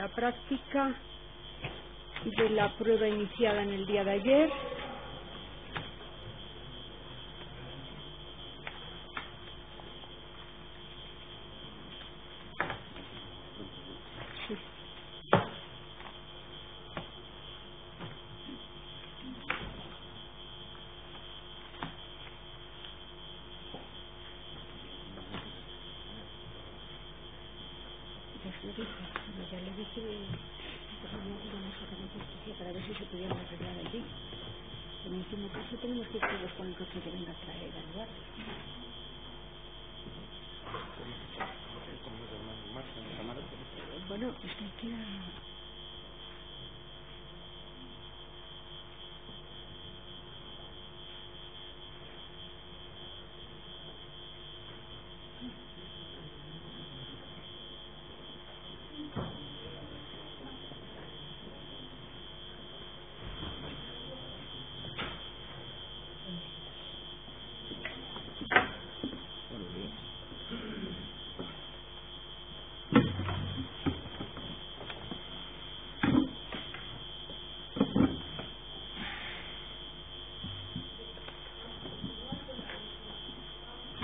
la práctica de la prueba iniciada en el día de ayer. Sí. Ya le dije para ver si se pudieran arreglar allí. En último caso tenemos que ir todos con el coche que venga a traer al lugar. Bueno, es que hay que ir a...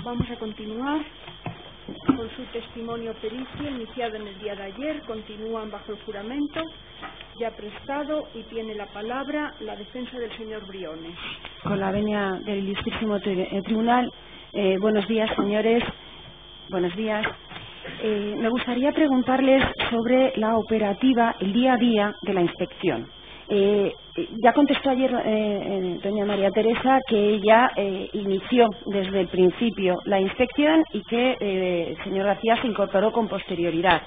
Vamos a continuar con su testimonio pericia iniciado en el día de ayer. Continúan bajo el juramento ya prestado y tiene la palabra la defensa del señor Briones. Con la venia del Ilustrísimo Tribunal, buenos días, señores. Buenos días. Me gustaría preguntarles sobre la operativa, el día a día de la inspección. Ya contestó ayer doña María Teresa que ella inició desde el principio la inspección y que el señor García se incorporó con posterioridad.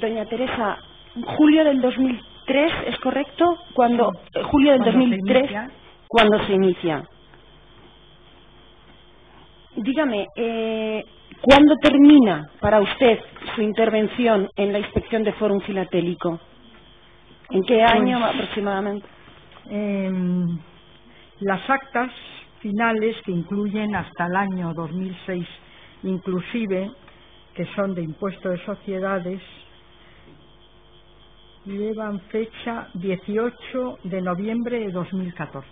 Doña Teresa, julio del 2003, ¿es correcto? Julio del 2003, cuando se inicia. Dígame, ¿cuándo termina para usted su intervención en la inspección de Fórum Filatélico? ¿En qué año aproximadamente? Las actas finales, que incluyen hasta el año 2006 inclusive, que son de impuesto de sociedades, llevan fecha 18 de noviembre de 2014.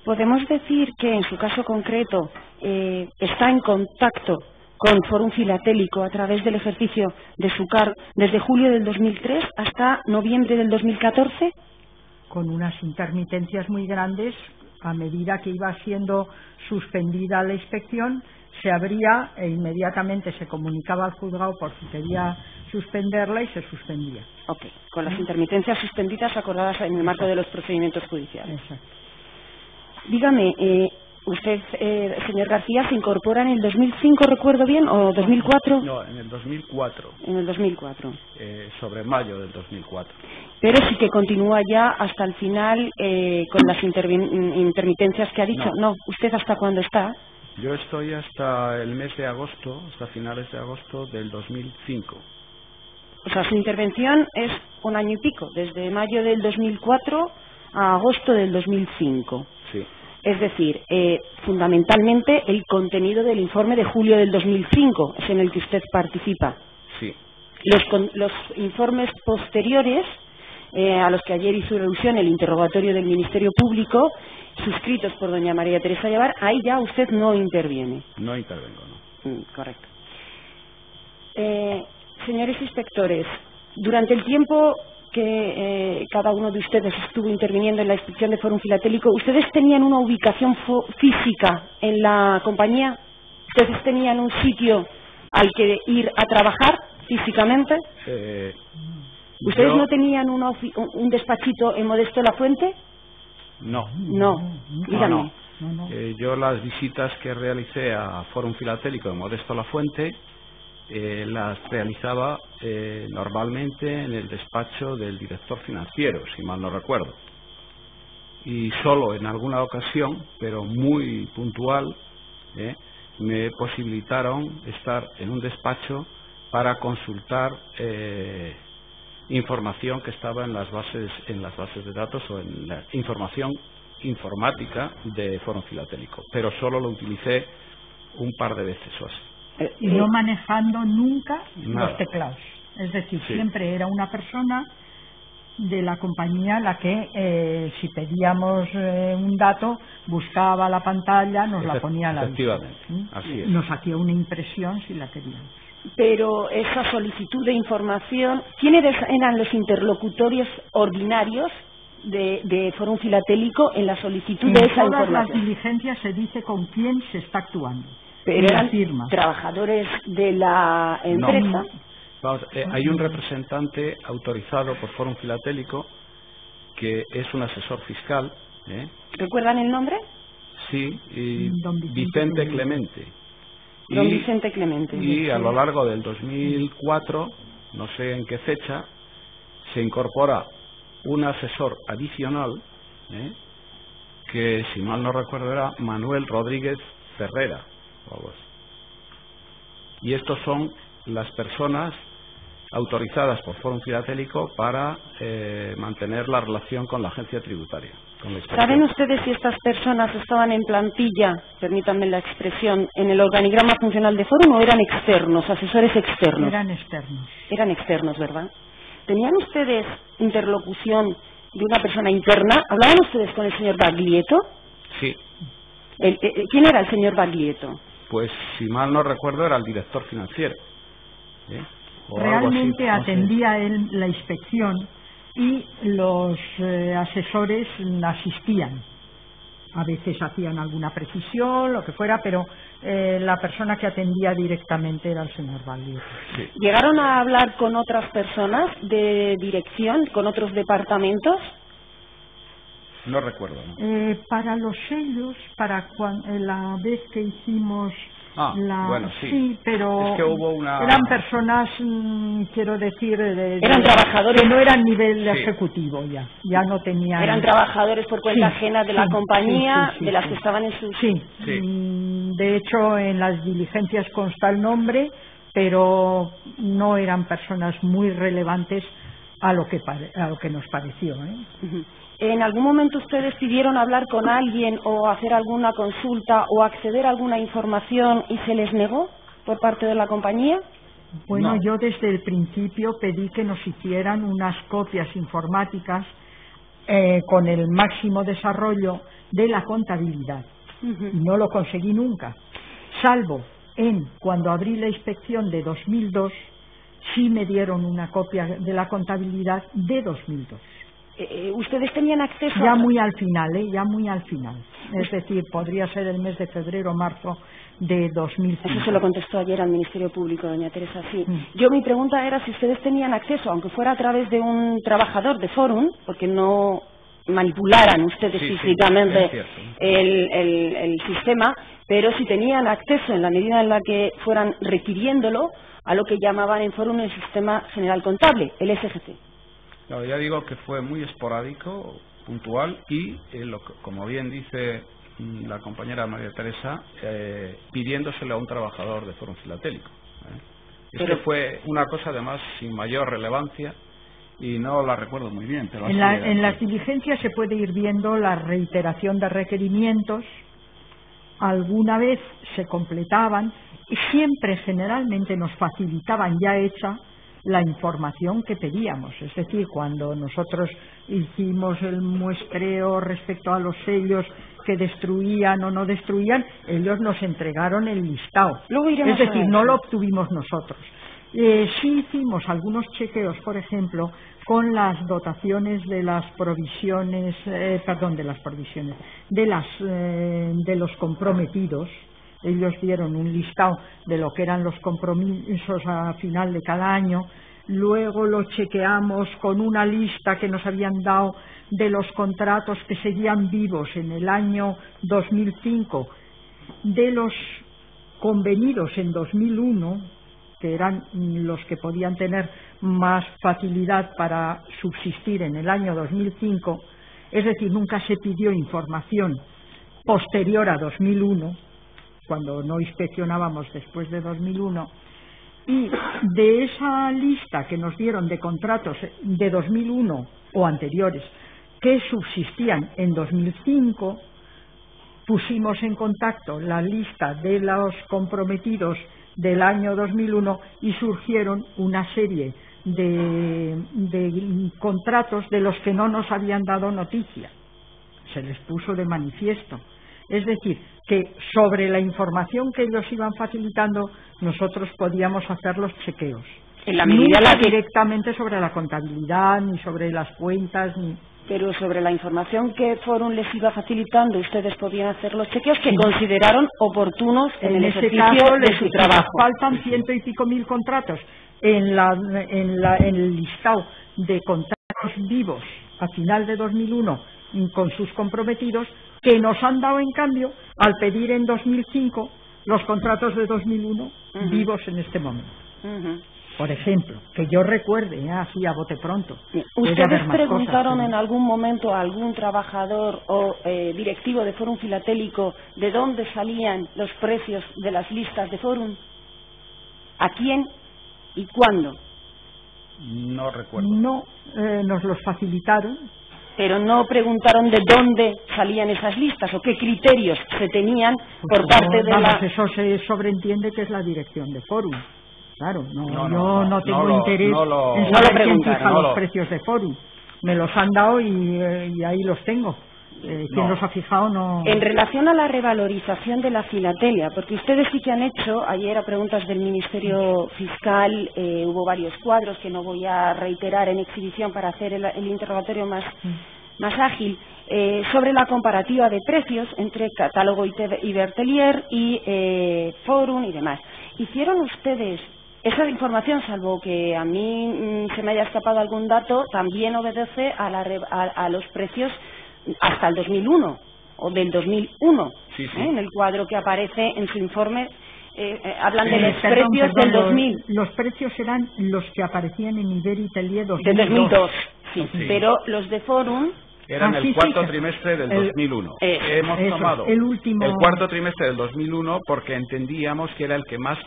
¿Podemos decir que en su caso concreto está en contacto con Fórum Filatélico a través del ejercicio de su cargo desde julio del 2003 hasta noviembre del 2014? Con unas intermitencias muy grandes. A medida que iba siendo suspendida la inspección, se abría e inmediatamente se comunicaba al juzgado por si quería suspenderla y se suspendía. Ok, con las intermitencias suspendidas acordadas en el marco de los procedimientos judiciales. Exacto. Dígame, usted, señor García, se incorpora en el 2005, recuerdo bien, o 2004? No, en el 2004. En el 2004. Sobre mayo del 2004. Pero sí que continúa ya hasta el final con las intermitencias que ha dicho. No, ¿usted hasta cuándo está? Yo estoy hasta el mes de agosto, hasta finales de agosto del 2005. O sea, su intervención es un año y pico, desde mayo del 2004 a agosto del 2005. Sí. Es decir, fundamentalmente el contenido del informe de julio del 2005 es en el que usted participa. Sí. Los informes posteriores, a los que ayer hizo alusión el interrogatorio del Ministerio Público, suscritos por doña María Teresa Llevar, ahí ya usted no interviene. No intervengo, no. Correcto. Señores inspectores, durante el tiempo que cada uno de ustedes estuvo interviniendo en la inspección de Fórum Filatélico, ¿ustedes tenían una ubicación física en la compañía? ¿Ustedes tenían un sitio al que ir a trabajar físicamente? ¿Ustedes no tenían un despachito en Modesto La Fuente? No. No, dígame. No. Yo las visitas que realicé a Fórum Filatélico de Modesto La Fuente las realizaba normalmente en el despacho del director financiero, si mal no recuerdo. Y solo en alguna ocasión, pero muy puntual, me posibilitaron estar en un despacho para consultar información que estaba en las bases de datos o en la información informática de Fórum Filatélico, pero solo lo utilicé un par de veces o así. y no manejando nunca nada. los teclados. Es decir, Sí. siempre era una persona de la compañía la que, si pedíamos un dato, buscaba la pantalla, nos la ponía a la vista. Efectivamente, así es. Nos hacía una impresión si la queríamos. Pero esa solicitud de información, ¿quiénes eran los interlocutores ordinarios de Fórum Filatélico en la solicitud En de esa todas las información? diligencias se dice con quién se está actuando. Pero y la eran firma. trabajadores de la empresa. Vamos, hay un representante autorizado por Fórum Filatélico que es un asesor fiscal. ¿Recuerdan el nombre? Sí, y Don Vicente Clemente. Don Vicente Clemente. Y a lo largo del 2004, no sé en qué fecha, se incorpora un asesor adicional, que si mal no recuerdo era Manuel Rodríguez Ferrera. Y estos son las personas autorizadas por Fórum Filatélico para mantener la relación con la agencia tributaria. Con la inspección. ¿Saben ustedes si estas personas estaban en plantilla, permítanme la expresión, en el organigrama funcional de Fórum o eran externos, asesores externos? Eran externos. Eran externos, ¿verdad? ¿Tenían ustedes interlocución de una persona interna? ¿Hablaban ustedes con el señor Baglietto? Sí. ¿Quién era el señor Baglietto? Pues si mal no recuerdo era el director financiero. O algo así, Realmente no sé. atendía él la inspección y los asesores asistían. A veces hacían alguna precisión, lo que fuera, pero la persona que atendía directamente era el señor Baglietto. Sí. ¿Llegaron a hablar con otras personas de dirección, con otros departamentos? No recuerdo, ¿no? Para los sellos, la vez que hicimos bueno, sí. pero es que hubo eran personas, quiero decir, eran trabajadores que no eran nivel Sí. ejecutivo ya no tenían. Eran trabajadores por cuenta Sí, ajena de la sí, compañía, sí, de las sí. que estaban en sus... Sí. Sí. De hecho en las diligencias consta el nombre, pero no eran personas muy relevantes a lo que nos pareció. Ujú. ¿En algún momento ustedes pidieron hablar con alguien o hacer alguna consulta o acceder a alguna información y se les negó por parte de la compañía? Bueno, No. yo desde el principio pedí que nos hicieran unas copias informáticas con el máximo desarrollo de la contabilidad. Ujú. Y no lo conseguí nunca, salvo cuando abrí la inspección de 2002, sí me dieron una copia de la contabilidad de 2002. ¿Ustedes tenían acceso Ya a...? muy al final, ya muy al final. Es decir, podría ser el mes de febrero o marzo de 2005. Eso se lo contestó ayer al Ministerio Público, doña Teresa, sí. Mm. Yo mi pregunta era si ustedes tenían acceso, aunque fuera a través de un trabajador de Fórum, porque no manipularan ustedes Sí, sí, físicamente es cierto. el sistema, pero si tenían acceso en la medida en la que fueran requiriéndolo a lo que llamaban en Fórum el Sistema General Contable, el SGC. No, ya digo que fue muy esporádico, puntual y, como bien dice la compañera María Teresa, pidiéndoselo a un trabajador de Fórum Filatélico. Es que fue una cosa además sin mayor relevancia y no la recuerdo muy bien. Pero En las diligencias se puede ir viendo la reiteración de requerimientos, alguna vez se completaban y siempre generalmente nos facilitaban ya hecha la información que pedíamos. Es decir, cuando nosotros hicimos el muestreo respecto a los sellos que destruían o no destruían, ellos nos entregaron el listado. Luego iremos Es decir, a no eso. lo obtuvimos nosotros. Sí hicimos algunos chequeos, por ejemplo, con las dotaciones de las provisiones, de los comprometidos. Ellos dieron un listado de lo que eran los compromisos a final de cada año. Luego lo chequeamos con una lista que nos habían dado de los contratos que seguían vivos en el año 2005, de los convenidos en 2001, que eran los que podían tener más facilidad para subsistir en el año 2005. Es decir, nunca se pidió información posterior a 2001, cuando no inspeccionábamos después de 2001, y de esa lista que nos dieron de contratos de 2001 o anteriores que subsistían en 2005, pusimos en contacto la lista de los comprometidos del año 2001 y surgieron una serie de contratos de los que no nos habían dado noticia. Se les puso de manifiesto. Es decir, que sobre la información que ellos iban facilitando nosotros podíamos hacer los chequeos. En la medida Nunca que... directamente sobre la contabilidad, ni sobre las cuentas, ni... Pero sobre la información que Forum les iba facilitando, ustedes podían hacer los chequeos que consideraron oportunos en el ejercicio de su trabajo. Faltan 100 y pico mil contratos en el listado de contratos vivos a final de 2001 con sus comprometidos, que nos han dado en cambio al pedir en 2005 los contratos de 2001 vivos en este momento. Por ejemplo, que yo recuerde, así a bote pronto. ¿Ustedes preguntaron en algún momento a algún trabajador o directivo de Forum Filatélico de dónde salían los precios de las listas de Forum? ¿A quién y cuándo? No recuerdo. No, nos los facilitaron. Pero no preguntaron de dónde salían esas listas o qué criterios se tenían por parte de la... Eso se sobreentiende que es la dirección de Forum. Claro, yo no tengo interés en saber quién fija los precios de Forum. Me los han dado y ahí los tengo. ¿Quién los ha fijado? No. En relación a la revalorización de la filatelia, porque ustedes sí que han hecho, ayer a preguntas del Ministerio Fiscal, hubo varios cuadros que no voy a reiterar en exhibición para hacer el interrogatorio más ágil, sobre la comparativa de precios entre Catálogo Ibertelier y Forum y demás. ¿Hicieron ustedes esa información, salvo que a mí se me haya escapado algún dato, también obedece a los precios hasta el 2001 o del 2001? Sí. En el cuadro que aparece en su informe hablan de los precios del 2000. Los precios eran los que aparecían en Ibertelier 2002. Del 2002, sí. Pero los de Forum eran el cuarto trimestre del 2001. Hemos tomado el cuarto trimestre del 2001 porque entendíamos que era el que más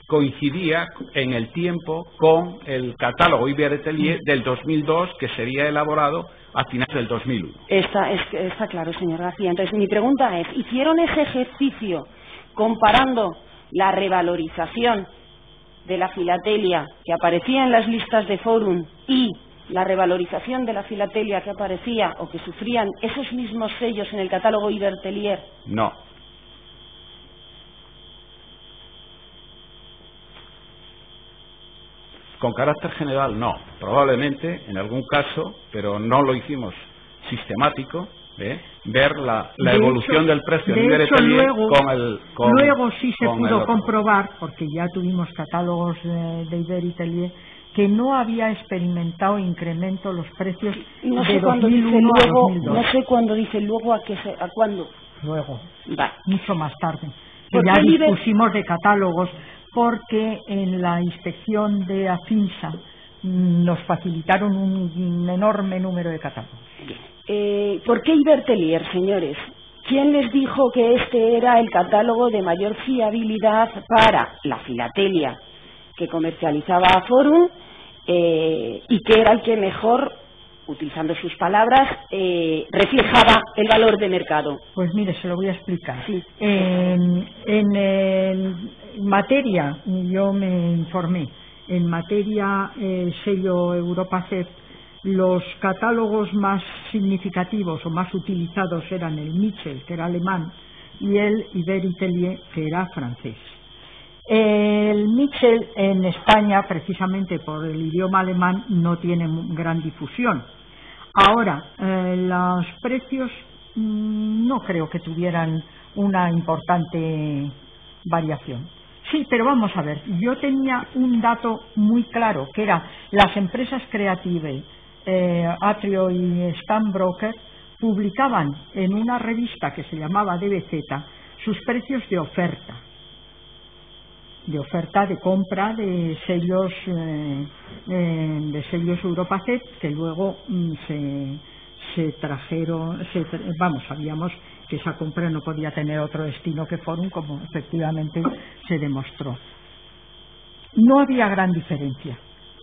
coincidía en el tiempo con el catálogo Ibertelier del 2002, que sería elaborado a finales del 2001. Está claro, señor García. Entonces, mi pregunta es, ¿hicieron ese ejercicio comparando la revalorización de la filatelia que aparecía en las listas de Forum y la revalorización de la filatelia que aparecía o que sufrían esos mismos sellos en el catálogo Ibertelier? No. Con carácter general, no. Probablemente, en algún caso, pero no lo hicimos sistemático, ver la evolución del precio en Ibertelier luego sí se pudo comprobar, porque ya tuvimos catálogos de Ibertelier, que no había experimentado incremento los precios de 2001 a 2002. No sé cuándo dice luego, ¿a cuándo? Luego, vale. Mucho más tarde. Ya dispusimos de catálogos porque en la inspección de AFINSA nos facilitaron un enorme número de catálogos. ¿Por qué Ibertelier, señores? ¿Quién les dijo que este era el catálogo de mayor fiabilidad para la filatelia que comercializaba Forum y que era el que mejor, utilizando sus palabras, reflejaba el valor de mercado? Pues mire, se lo voy a explicar. Sí. En materia, yo me informé, en materia sello Europacet, los catálogos más significativos o más utilizados eran el Michel, que era alemán, y el Ibertelier, que era francés. El Michel en España, precisamente por el idioma alemán, no tiene gran difusión. Ahora, los precios no creo que tuvieran una importante variación. Sí, pero vamos a ver, yo tenía un dato muy claro, que era las empresas creativas, Atrio y Stambroker, publicaban en una revista que se llamaba DBZ sus precios de oferta de compra de sellos Europacet, que luego se trajeron, sabíamos que esa compra no podía tener otro destino que Forum, como efectivamente se demostró. No había gran diferencia,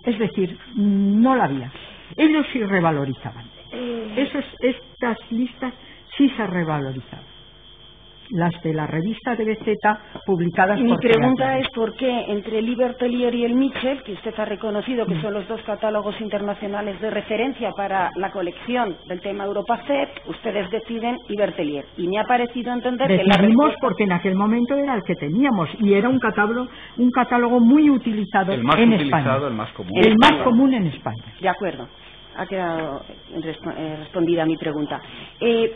es decir, no la había. Ellos sí revalorizaban. Estas listas sí se revalorizaban. las de la revista de BZ publicadas y mi por pregunta Teatro. es por qué entre el Ibertelier y el Mitchell, que usted ha reconocido que son los dos catálogos internacionales de referencia para la colección del tema Europa CEP, ustedes deciden Ibertelier. Y me ha parecido entender que la Decidimos respuesta... porque en aquel momento era el que teníamos y era un catálogo muy utilizado El más en utilizado, España. el más común. El más común en España. De acuerdo. Ha quedado respondida mi pregunta.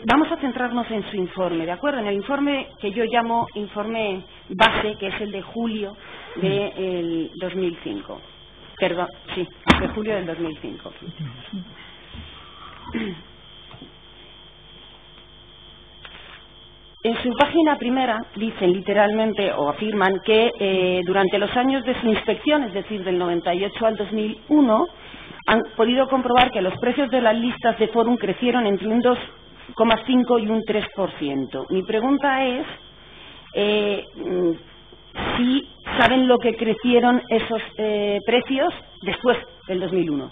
Vamos a centrarnos en su informe, ¿de acuerdo? En el informe que yo llamo informe base, que es el de julio del 2005. Perdón, sí, de julio del 2005. En su página primera dicen literalmente o afirman que durante los años de su inspección, es decir, del 98 al 2001, han podido comprobar que los precios de las listas de Forum crecieron entre un 2,5 y un 3%. Mi pregunta es si saben lo que crecieron esos precios después del 2001.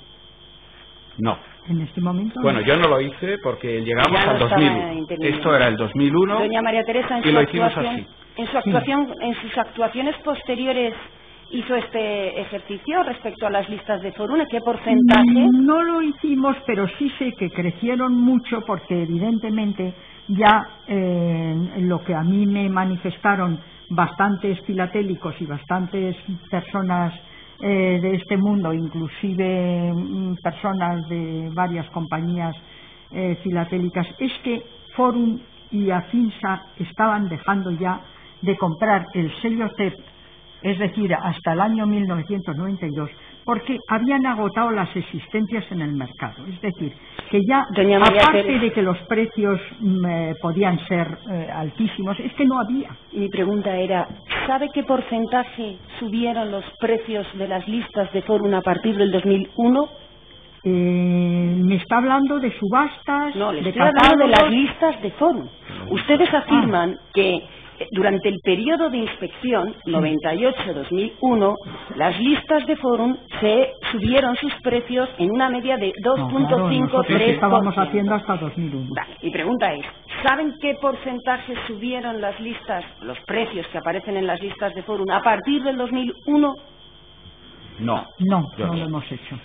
No. En este momento. Bueno, yo no lo hice porque llegamos Ya no al estaba 2000. interviniendo. Esto era el 2001. Doña María Teresa, y lo hicimos así. en sus actuaciones posteriores hizo este ejercicio respecto a las listas de Forum. ¿Qué porcentaje? No lo hicimos, pero sí sé que crecieron mucho porque evidentemente ya lo que a mí me manifestaron bastantes filatélicos y bastantes personas de este mundo, inclusive personas de varias compañías filatélicas, es que Forum y Afinsa estaban dejando ya de comprar el sello CEP, es decir, hasta el año 1992, porque habían agotado las existencias en el mercado. Es decir, que ya, aparte de que los precios podían ser altísimos, es que no había. Mi pregunta era, ¿sabe qué porcentaje subieron los precios de las listas de Forum a partir del 2001? ¿Me está hablando de subastas? No, le de estoy hablando de las catálogos. listas de Forum. Ustedes afirman que durante el periodo de inspección 98-2001, las listas de Forum se subieron sus precios en una media de 2,5-3%. Estábamos haciendo hasta 2001. Vale, mi pregunta es, ¿saben qué porcentaje subieron las listas, los precios que aparecen en las listas de Forum a partir del 2001? No lo hemos hecho.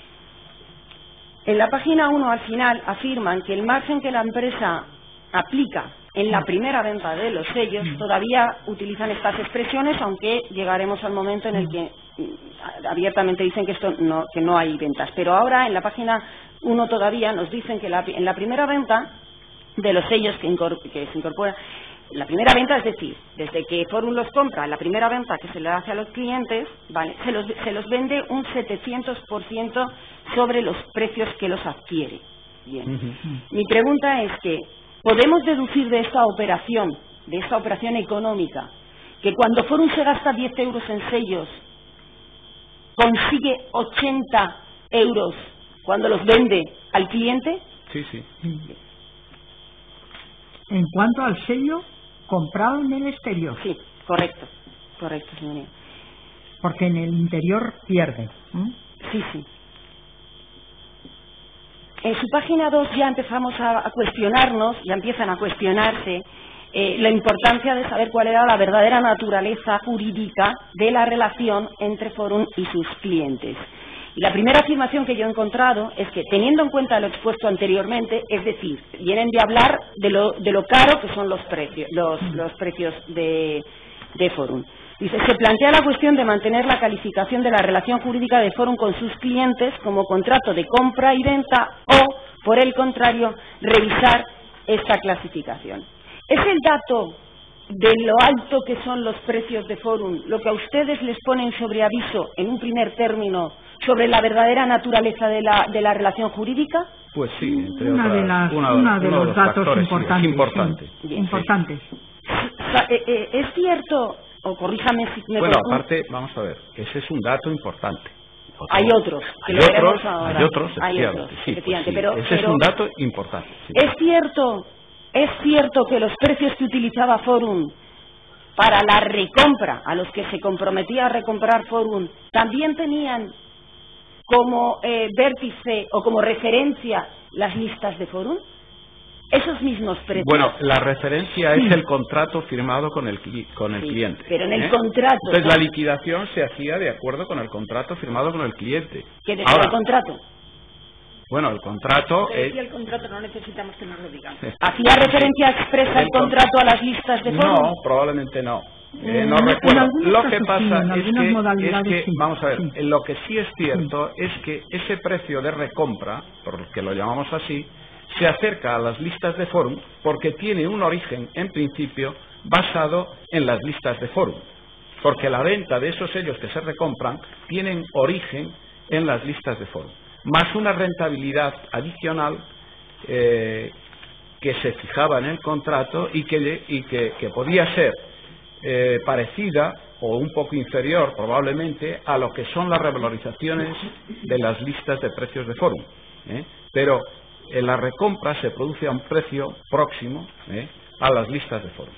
En la página 1 al final afirman que el margen que la empresa aplica en la primera venta de los sellos, todavía utilizan estas expresiones, aunque llegaremos al momento en el que abiertamente dicen que que no hay ventas. Pero ahora en la página 1 todavía nos dicen que en la primera venta de los sellos que se incorpora, la primera venta, es decir, desde que Forum los compra, la primera venta que se le hace a los clientes, ¿vale?, se los vende un 700% sobre los precios que los adquiere. Bien. Mi pregunta es que ¿podemos deducir de esta operación económica, que cuando Forum se gasta 10 euros en sellos, consigue 80 euros cuando los vende al cliente? Sí. En cuanto al sello comprado en el exterior. Sí, correcto, señoría. Porque en el interior pierde. Sí. En su página 2 ya empezamos a cuestionarnos, ya empiezan a cuestionarse la importancia de saber cuál era la verdadera naturaleza jurídica de la relación entre Forum y sus clientes. Y la primera afirmación que yo he encontrado es que, teniendo en cuenta lo expuesto anteriormente, es decir, vienen de hablar de lo caro que son los precios de Forum. Dice, se plantea la cuestión de mantener la calificación de la relación jurídica de Forum con sus clientes como contrato de compra y venta o, por el contrario, revisar esta clasificación. ¿Es el dato de lo alto que son los precios de Forum lo que a ustedes les ponen sobre aviso, en un primer término, sobre la verdadera naturaleza de la relación jurídica? Pues sí, entre uno de los datos factores, importantes. Importantes. ¿Es cierto, o corríjame si me Bueno, aparte, vamos a ver, ese es un dato importante. Hay otros, hay otros, efectivamente, pero ese es un dato importante. Sí. ¿Es cierto que los precios que utilizaba Forum para la recompra, a los que se comprometía a recomprar Forum, también tenían como vértice o como referencia las listas de Forum? esos mismos precios. Bueno, la referencia es el contrato firmado con el cliente. Pero en el contrato... Entonces la liquidación se hacía de acuerdo con el contrato firmado con el cliente. ¿Qué decía el contrato? Bueno, el contrato... decía el contrato, no necesitamos que nos lo digan. ¿Hacía referencia expresa el contrato a las listas de foro? No, probablemente no. No recuerdo. Lo que pasa es que vamos a ver, lo que sí es cierto es que ese precio de recompra, porque lo llamamos así, se acerca a las listas de forum porque tiene un origen, en principio, basado en las listas de forum. Porque la venta de esos sellos que se recompran tienen origen en las listas de forum. Más una rentabilidad adicional que se fijaba en el contrato y que podía ser parecida o un poco inferior probablemente a lo que son las revalorizaciones de las listas de precios de forum. Pero en la recompra se produce a un precio próximo a las listas de forum.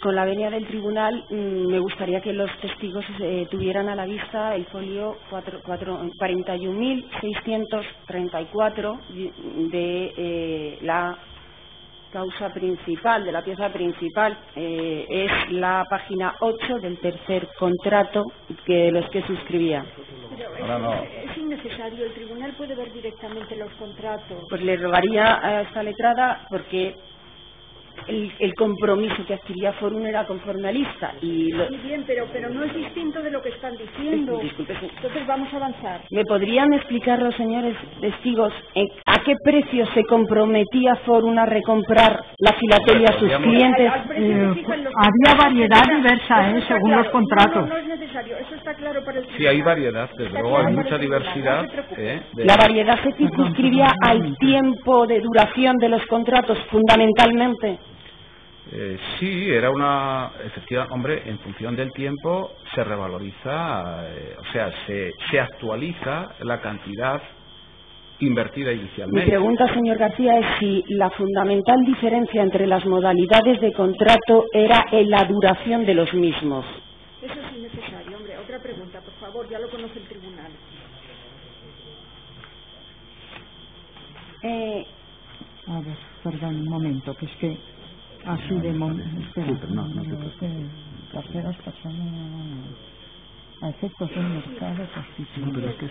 Con la venia del tribunal, me gustaría que los testigos tuvieran a la vista el folio 41.634 de la causa principal, de la pieza principal. Es la página 8 del tercer contrato de los que suscribía. Pero es innecesario, el tribunal puede ver directamente los contratos. Pues le rogaría a esta letrada, porque el compromiso que adquiría Forum era conforme a lista. Sí, bien, pero no es distinto de lo que están diciendo. Disculpe. Entonces vamos a avanzar. ¿Me podrían explicar los señores testigos a qué precio se comprometía Forum a recomprar la filatelia a sus clientes? Había variedad diversa según los contratos. No es necesario, eso está claro para el tribunal. Sí, hay variedad, desde luego hay mucha diversidad. La variedad se circunscribía al tiempo de duración de los contratos, fundamentalmente. Sí, era efectivamente, hombre, en función del tiempo se revaloriza, o sea, se actualiza la cantidad invertida inicialmente. Mi pregunta, señor García, es si la fundamental diferencia entre las modalidades de contrato era en la duración de los mismos. Eso es innecesario, hombre. Otra pregunta, por favor, ya lo conoce el tribunal. A ver, perdón un momento, que es que así de terceras personas a efectos del mercado constitucional. Pero es que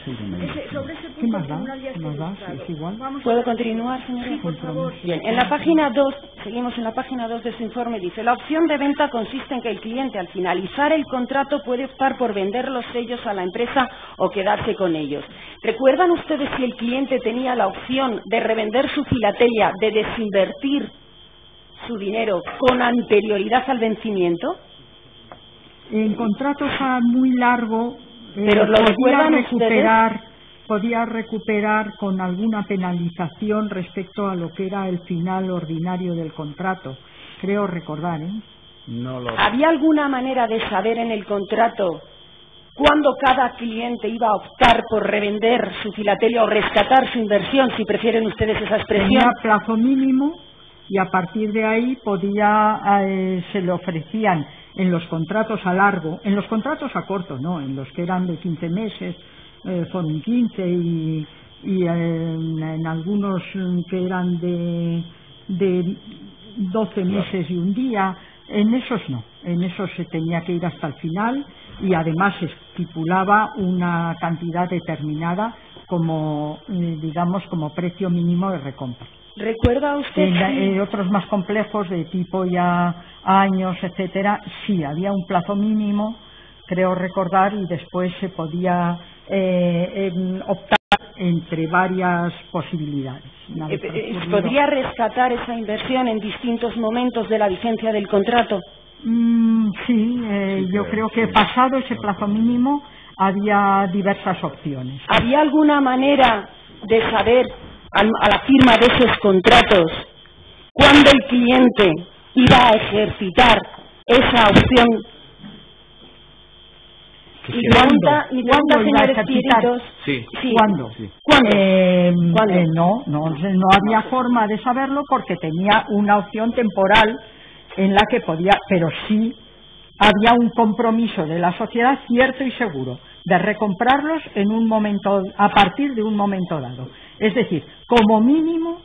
sobre ese punto ¿Qué más da? tribunal ya está ¿Es igual? ¿Puedo continuar, señora? Sí, por favor. Bien, en la página 2, seguimos en la página 2 de su informe, dice: la opción de venta consiste en que el cliente, al finalizar el contrato, puede optar por vender los sellos a la empresa o quedarse con ellos. ¿Recuerdan ustedes si el cliente tenía la opción de revender su filatelia, de desinvertir su dinero con anterioridad al vencimiento? En contratos a muy largo, pero lo podía recuperar con alguna penalización respecto a lo que era el final ordinario del contrato. Creo recordar, ¿Había alguna manera de saber en el contrato cuándo cada cliente iba a optar por revender su filatelia o rescatar su inversión, si prefieren ustedes esa expresión? Tenía plazo mínimo y a partir de ahí se le ofrecían en los contratos a largo, en los contratos a corto, no, en los que eran de 15 meses, son 15 y en algunos que eran de 12 meses y un día, en esos no, en esos se tenía que ir hasta el final y además se estipulaba una cantidad determinada como, digamos, como precio mínimo de recompra. ¿Recuerda usted? Otros más complejos de tipo ya años, etcétera, sí, había un plazo mínimo, creo recordar, y después se podía optar entre varias posibilidades. ¿Podría rescatar esa inversión en distintos momentos de la vigencia del contrato? Sí, yo creo que pasado ese plazo mínimo había diversas opciones. ¿Había alguna manera de saber a la firma de esos contratos cuándo el cliente iba a ejercitar esa opción? ¿Y cuánta, señores Pieritos? Sí. ¿Cuándo? Sí. ¿Cuándo? No había forma de saberlo porque tenía una opción temporal en la que podía, pero sí había un compromiso de la sociedad cierto y seguro de recomprarlos en un momento, a partir de un momento dado. Es decir, como mínimo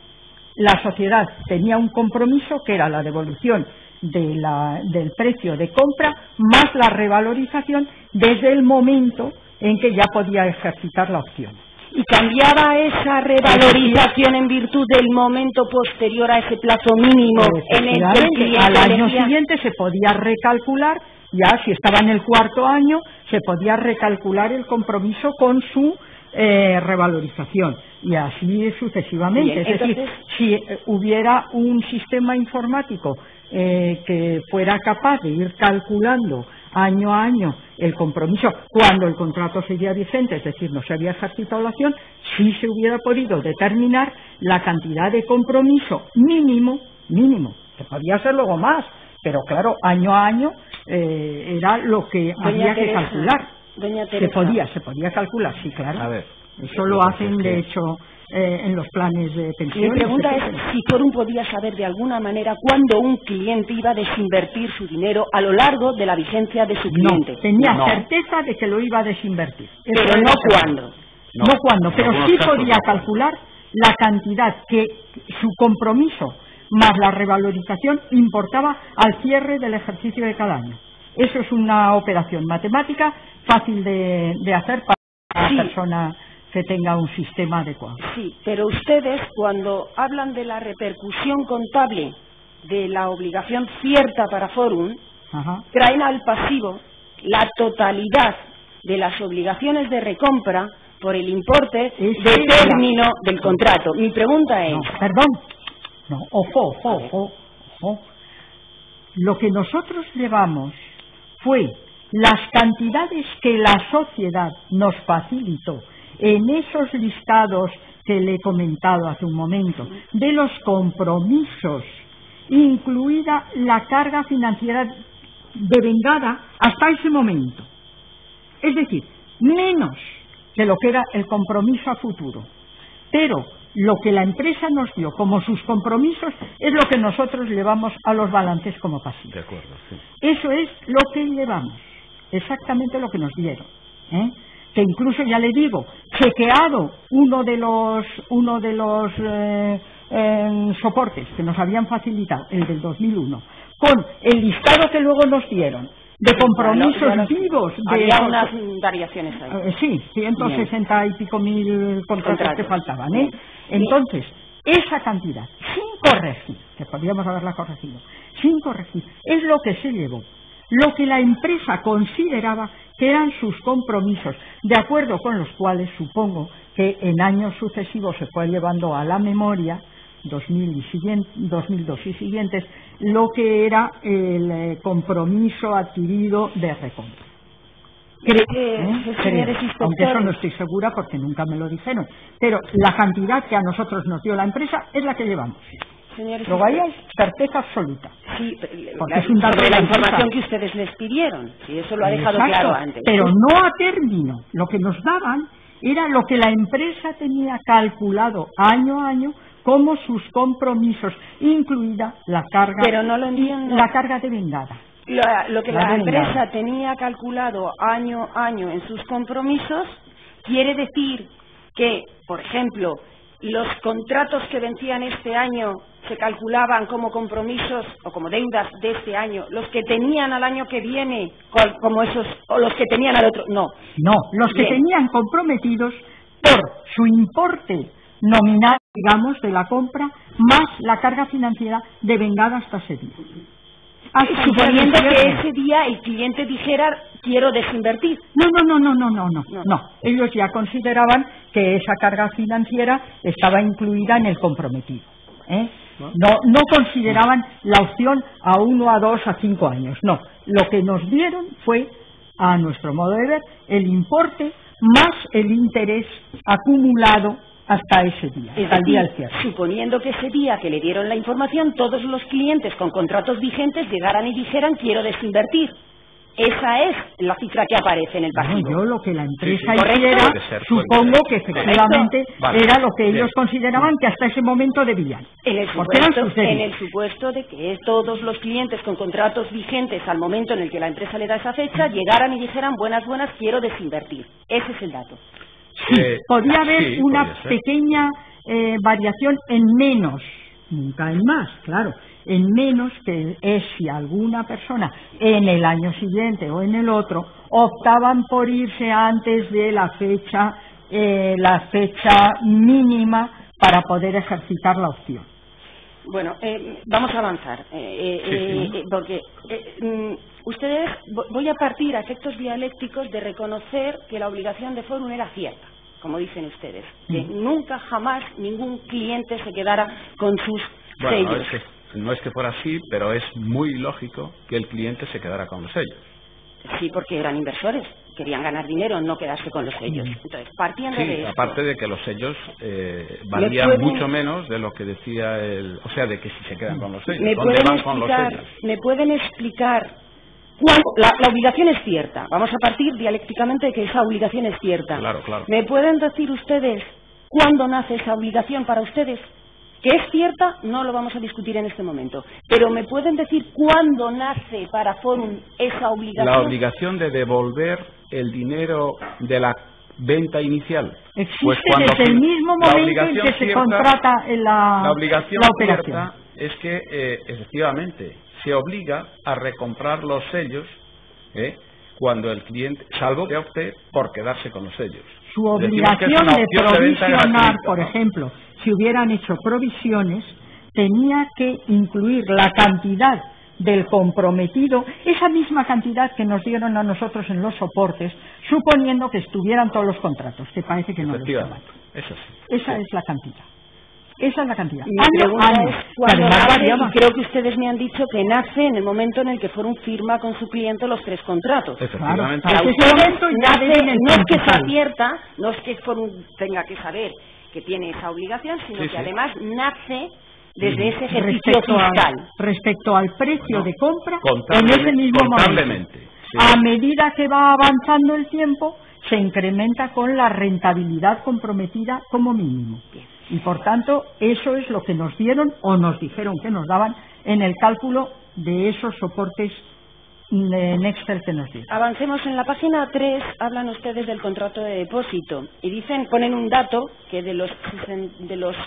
la sociedad tenía un compromiso que era la devolución del precio de compra más la revalorización desde el momento en que ya podía ejercitar la opción. ¿Y cambiaba esa revalorización en virtud del momento posterior a ese plazo mínimo en el que el cliente al año siguiente se podía recalcular, ya si estaba en el cuarto año, se podía recalcular el compromiso con su revalorización y así sucesivamente? Bien, es decir, si hubiera un sistema informático que fuera capaz de ir calculando año a año el compromiso cuando el contrato seguía vigente, es decir, no se había ejercitado la acción, sí se hubiera podido determinar la cantidad de compromiso mínimo, que podía ser luego más, pero claro, año a año era lo que había que calcular. Doña Teresa. Se podía calcular, sí, claro. A ver, eso lo hacen, de hecho, en los planes de pensiones. Mi pregunta es si Forum podía saber de alguna manera cuándo un cliente iba a desinvertir su dinero a lo largo de la vigencia de su cliente. No, tenía certeza de que lo iba a desinvertir. Pero no cuándo. No cuándo, pero sí podía calcular la cantidad que su compromiso más la revalorización importaba al cierre del ejercicio de cada año. Eso es una operación matemática fácil de hacer para la persona que tenga un sistema adecuado. Sí, pero ustedes cuando hablan de la repercusión contable de la obligación cierta para Forum, traen al pasivo la totalidad de las obligaciones de recompra por el importe de término del contrato. Mi pregunta es... Ojo. Lo que nosotros llevamos fue las cantidades que la sociedad nos facilitó en esos listados que le he comentado hace un momento, de los compromisos, incluida la carga financiera devengada hasta ese momento. Es decir, menos de lo que era el compromiso a futuro. Pero lo que la empresa nos dio como sus compromisos es lo que nosotros llevamos a los balances como pasivos. De acuerdo, sí. Eso es lo que llevamos, exactamente lo que nos dieron. Que incluso, ya le digo, chequeado uno de los soportes que nos habían facilitado, el del 2001, con el listado que luego nos dieron de compromisos vivos. Había unas variaciones ahí. Sí, 160 y pico mil contratos que faltaban. Entonces, esa cantidad, sin corregir, que podríamos haberla corregido, sin corregir, es lo que se llevó. Lo que la empresa consideraba que eran sus compromisos, de acuerdo con los cuales supongo que en años sucesivos se fue llevando a la memoria, 2002 y siguientes, lo que era el compromiso adquirido de recompra. Aunque eso no estoy segura porque nunca me lo dijeron, pero la cantidad que a nosotros nos dio la empresa es la que llevamos. Luego ahí hay certeza absoluta. Sí, porque es un dato de la información que ustedes les pidieron. Sí, eso lo ha dejado claro antes. Pero no a término. Lo que nos daban era lo que la empresa tenía calculado año a año como sus compromisos, incluida la carga. Pero no lo entiendo. La carga devengada. Lo que la empresa tenía calculado año a año en sus compromisos quiere decir que, por ejemplo, los contratos que vencían este año se calculaban como compromisos o como deudas de este año, los que tenían al año que viene como esos, o los que tenían al otro. No, los que tenían comprometidos por su importe nominal, digamos, de la compra, más la carga financiera devengada hasta ese día. Suponiendo que ese día el cliente dijera quiero desinvertir. No. Ellos ya consideraban que esa carga financiera estaba incluida en el comprometido. No consideraban la opción a 1, a 2, a 5 años. No. Lo que nos dieron fue, a nuestro modo de ver, el importe más el interés acumulado hasta ese día, hasta el día del cierre. Suponiendo que ese día que le dieron la información, todos los clientes con contratos vigentes llegaran y dijeran quiero desinvertir. Esa es la cifra que aparece en el pasivo. Yo lo que la empresa hiciera, supongo que efectivamente era lo que ellos consideraban que hasta ese momento debían. En el supuesto de que todos los clientes con contratos vigentes al momento en el que la empresa le da esa fecha, llegaran y dijeran buenas, quiero desinvertir. Ese es el dato. Sí, podría haber una pequeña variación en menos nunca en más, claro, en menos, que es si alguna persona en el año siguiente o en el otro optaban por irse antes de la fecha mínima para poder ejercitar la opción. Bueno, vamos a avanzar, porque ustedes, voy a partir a efectos dialécticos de reconocer que la obligación de Forum era cierta, como dicen ustedes, que nunca jamás ningún cliente se quedara con sus sellos. No es que fuera así, pero es muy lógico que el cliente se quedara con los sellos. Sí, porque eran inversores, querían ganar dinero, no quedarse con los sellos. Entonces, partiendo de esto, aparte de que los sellos valían mucho menos de lo que decía o sea, de que si se quedan con los sellos. ¿Dónde van con los sellos? ¿Me pueden explicar cuándo? La obligación es cierta. Vamos a partir dialécticamente de que esa obligación es cierta. Claro. ¿Me pueden decir ustedes cuándo nace esa obligación para ustedes? Que es cierta, no lo vamos a discutir en este momento. Pero ¿me pueden decir cuándo nace para Forum esa obligación? La obligación de devolver el dinero de la venta inicial. Existe desde el mismo momento en que se contrata la obligación operación. Cierta es que, efectivamente, se obliga a recomprar los sellos cuando el cliente, salvo que opte por quedarse con los sellos. Su obligación de provisionar, por ejemplo, si hubieran hecho provisiones, tenía que incluir la cantidad del comprometido, esa misma cantidad que nos dieron a nosotros en los soportes, suponiendo que estuvieran todos los contratos, que parece que no lo estaban. Esa es la cantidad. Esa es la cantidad. Mi pregunta es cuándo nace, y creo que ustedes me han dicho que nace en el momento en el que Forum firma con su cliente los 3 contratos. Efectivamente. Para ustedes nace, no es que sea cierta, no es que Forum tenga que saber que tiene esa obligación, sino que además nace desde ese ejercicio fiscal. Respecto al precio de compra, en ese mismo momento. A medida que va avanzando el tiempo, se incrementa con la rentabilidad comprometida como mínimo. Y por tanto, eso es lo que nos dieron o nos dijeron que nos daban en el cálculo de esos soportes en Excel que nos dieron. Avancemos en la página 3, hablan ustedes del contrato de depósito y ponen un dato que de los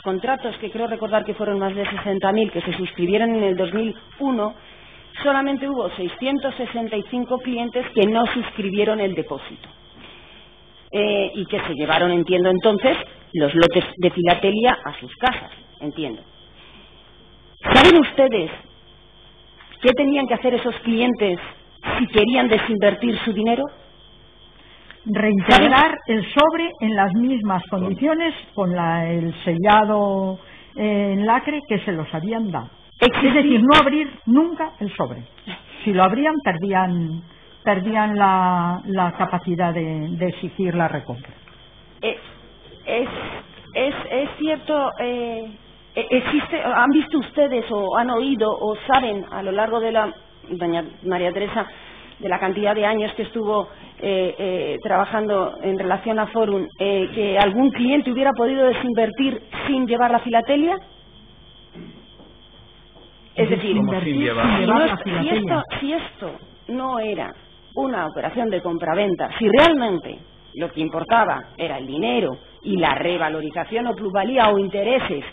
contratos, que creo recordar que fueron más de 60.000 que se suscribieron en el 2001, solamente hubo 665 clientes que no suscribieron el depósito. Y que se llevaron, entiendo entonces, los lotes de filatelia a sus casas, entiendo. ¿Saben ustedes qué tenían que hacer esos clientes si querían desinvertir su dinero? Reintegrar el sobre en las mismas condiciones con el sellado en lacre que se los habían dado. Es decir, no abrir nunca el sobre. Si lo abrían, perdían la capacidad de exigir la recompra. Es cierto, existe, han visto ustedes o han oído o saben a lo largo de doña María Teresa, de la cantidad de años que estuvo trabajando en relación a Forum, que algún cliente hubiera podido desinvertir sin llevar la filatelia? Es decir, si esto no era una operación de compraventa, si realmente lo que importaba era el dinero y la revalorización o plusvalía o intereses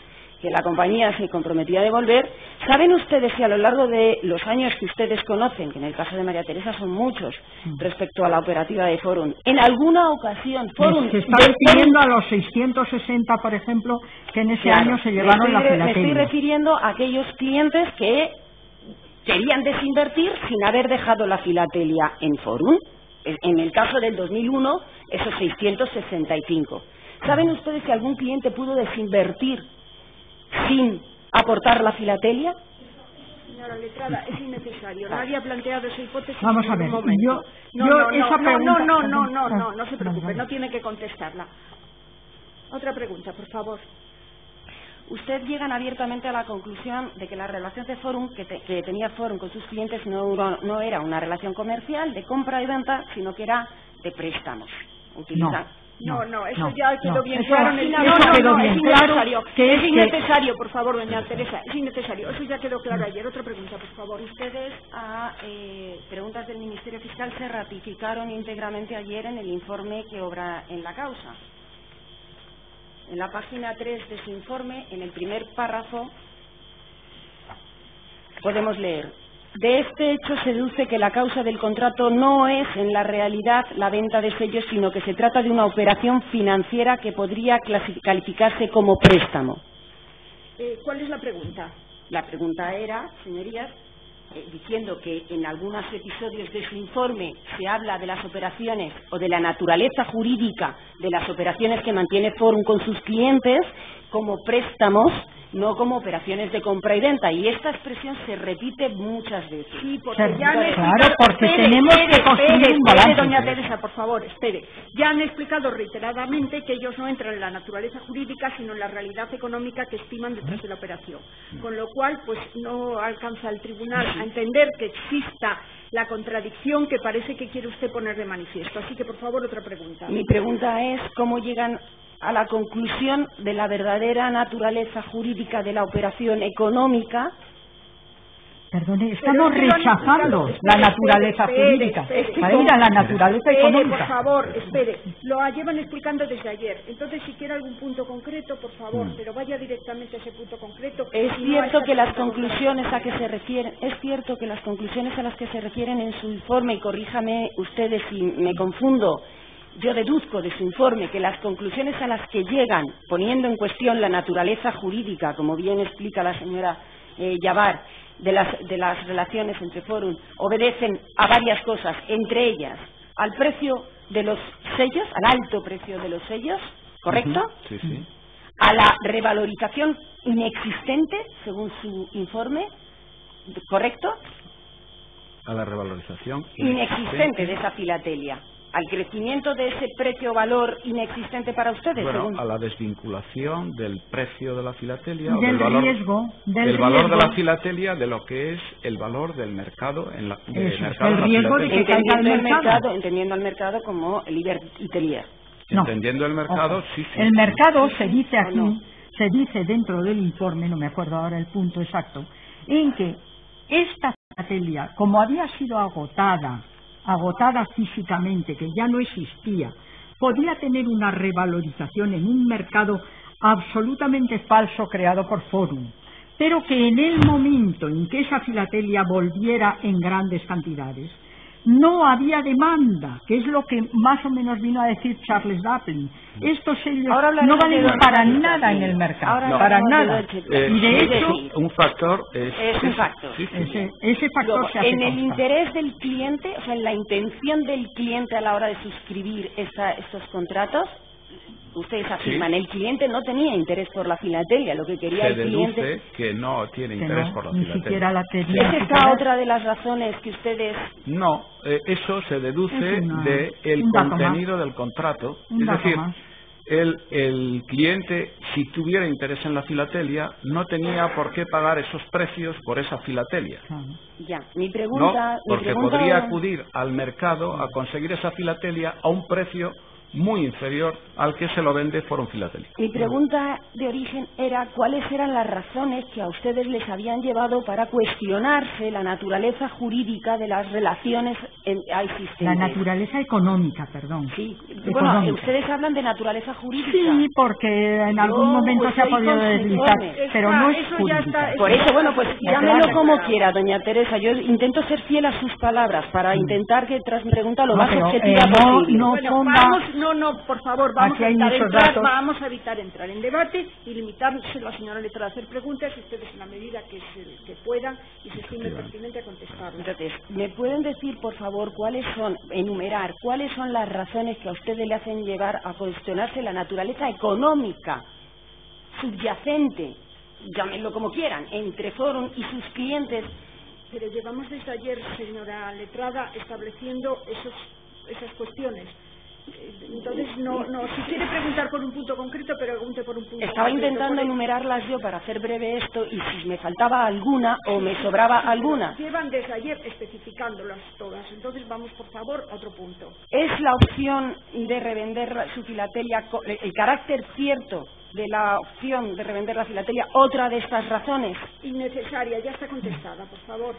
que la compañía se comprometía a devolver, ¿saben ustedes si a lo largo de los años que ustedes conocen, que en el caso de María Teresa son muchos, respecto a la operativa de Forum, en alguna ocasión Forum se está refiriendo a los 660, por ejemplo, que en ese año se llevaron la filatelia? Me estoy refiriendo a aquellos clientes que querían desinvertir sin haber dejado la filatelia en Forum. En el caso del 2001, esos 665. ¿Saben ustedes si algún cliente pudo desinvertir sin aportar la filatelia? Señora letrada, es innecesario. Nadie ha planteado esa hipótesis. Vamos a ver. No se preocupe, no tiene que contestarla. Otra pregunta, por favor. Ustedes llegan abiertamente a la conclusión de que la relación de Forum que tenía Forum con sus clientes no era una relación comercial de compra y venta, sino que era de préstamos. Eso ya quedó bien claro. Es innecesario, por favor, doña Teresa, es innecesario. Eso ya quedó claro ayer. Otra pregunta, por favor. Ustedes, a preguntas del Ministerio Fiscal, se ratificaron íntegramente ayer en el informe que obra en la causa. En la página 3 de su informe, en el primer párrafo, podemos leer: de este hecho se deduce que la causa del contrato no es en la realidad la venta de sellos, sino que se trata de una operación financiera que podría calificarse como préstamo. ¿Cuál es la pregunta? La pregunta era, señorías, diciendo que en algunos episodios de su informe se habla de las operaciones o de la naturaleza jurídica de las operaciones que mantiene Forum con sus clientes como préstamos, no como operaciones de compra y venta, y esta expresión se repite muchas veces. Sí, porque ya han explicado... Claro, porque tenemos que construir un balance. Doña Teresa, por favor, espere. Ya han explicado reiteradamente que ellos no entran en la naturaleza jurídica, sino en la realidad económica que estiman detrás de la operación. Con lo cual, pues no alcanza el tribunal a entender que exista la contradicción que parece que quiere usted poner de manifiesto. Así que, por favor, otra pregunta. Mi pregunta es cómo llegan a la conclusión de la verdadera naturaleza jurídica de la operación económica. Perdone, estamos rechazando la naturaleza jurídica para ir a la naturaleza económica. Por favor, espere. Lo llevan explicando desde ayer. Entonces, si quiere algún punto concreto, por favor, pero vaya directamente a ese punto concreto. Es cierto que las conclusiones a que se refieren, es cierto que las conclusiones a las que se refieren en su informe, y corríjame ustedes si me confundo, yo deduzco de su informe que las conclusiones a las que llegan, poniendo en cuestión la naturaleza jurídica, como bien explica la señora Yavar, de las relaciones entre Forum, obedecen a varias cosas, entre ellas al precio de los sellos, al alto precio de los sellos, ¿correcto? Sí, sí. A la revalorización inexistente, según su informe, ¿correcto? A la revalorización inexistente de esa filatelia. Al crecimiento de ese precio-valor inexistente para ustedes. Bueno, según... a la desvinculación del precio de la filatelia y del valor, riesgo, del valor de la filatelia de lo que es el valor del mercado en la mercado el riesgo de que caiga el mercado. Entendiendo al mercado como el Ibertelier. No. Entendiendo el mercado, Ojo. sí. El mercado se dice aquí, no. se dice dentro del informe, no me acuerdo ahora el punto exacto, en que esta filatelia, como había sido agotada físicamente, que ya no existía, podía tener una revalorización en un mercado absolutamente falso creado por Forum, pero que en el momento en que esa filatelia volviera en grandes cantidades, no había demanda, que es lo que más o menos vino a decir Charles Dublin. Estos sellos no valen para nada en el mercado, no, para nada. Y de hecho, un factor es un factor. Sí. Ese factor Luego, se hace en el constar. interés del cliente, o sea, en la intención del cliente a la hora de suscribir estos contratos, ustedes afirman, el cliente no tenía interés por la filatelia, lo que quería el cliente... Se deduce que no tiene interés por la ni filatelia. siquiera la tenía. ¿Es esta otra de las razones que ustedes... No, eso se deduce del un dato contenido más. del contrato. Un Es dato decir, más. el cliente, si tuviera interés en la filatelia, no tenía por qué pagar esos precios por esa filatelia. Claro. Ya, mi pregunta... No, porque podría acudir al mercado a conseguir esa filatelia a un precio muy inferior al que se lo vende Forum Filatelia. Mi pregunta de origen era cuáles eran las razones que a ustedes les habían llevado para cuestionarse la naturaleza jurídica de las relaciones existentes. La naturaleza económica, perdón. Sí, Económica. bueno, ustedes hablan de naturaleza jurídica. Sí, porque en algún momento se ha podido deslizar, pero no es jurídica. Por eso, bueno, pues llámelo como quiera, doña Teresa. Yo intento ser fiel a sus palabras para intentar que tras mi pregunta lo más objetiva posible. No, por favor, vamos a evitar entrar en debate y limitarse la señora letrada a hacer preguntas y ustedes en la medida que puedan y se estime pertinente a contestarlas. Entonces, ¿me pueden decir, por favor, enumerar cuáles son las razones que a ustedes le hacen llevar a cuestionarse la naturaleza económica subyacente, llámenlo como quieran, entre Forum y sus clientes? Pero llevamos desde ayer, señora letrada, estableciendo esas cuestiones. Entonces, si quiere preguntar por un punto concreto, pregunte por un punto Estaba concreto. intentando enumerarlas yo para hacer breve esto y si me faltaba alguna o me sobraba alguna. Llevan desde ayer especificándolas todas, entonces vamos por favor a otro punto. ¿Es la opción de revender su filatelia, el carácter cierto de la opción de revender la filatelia, otra de estas razones? Innecesaria, ya está contestada, por favor.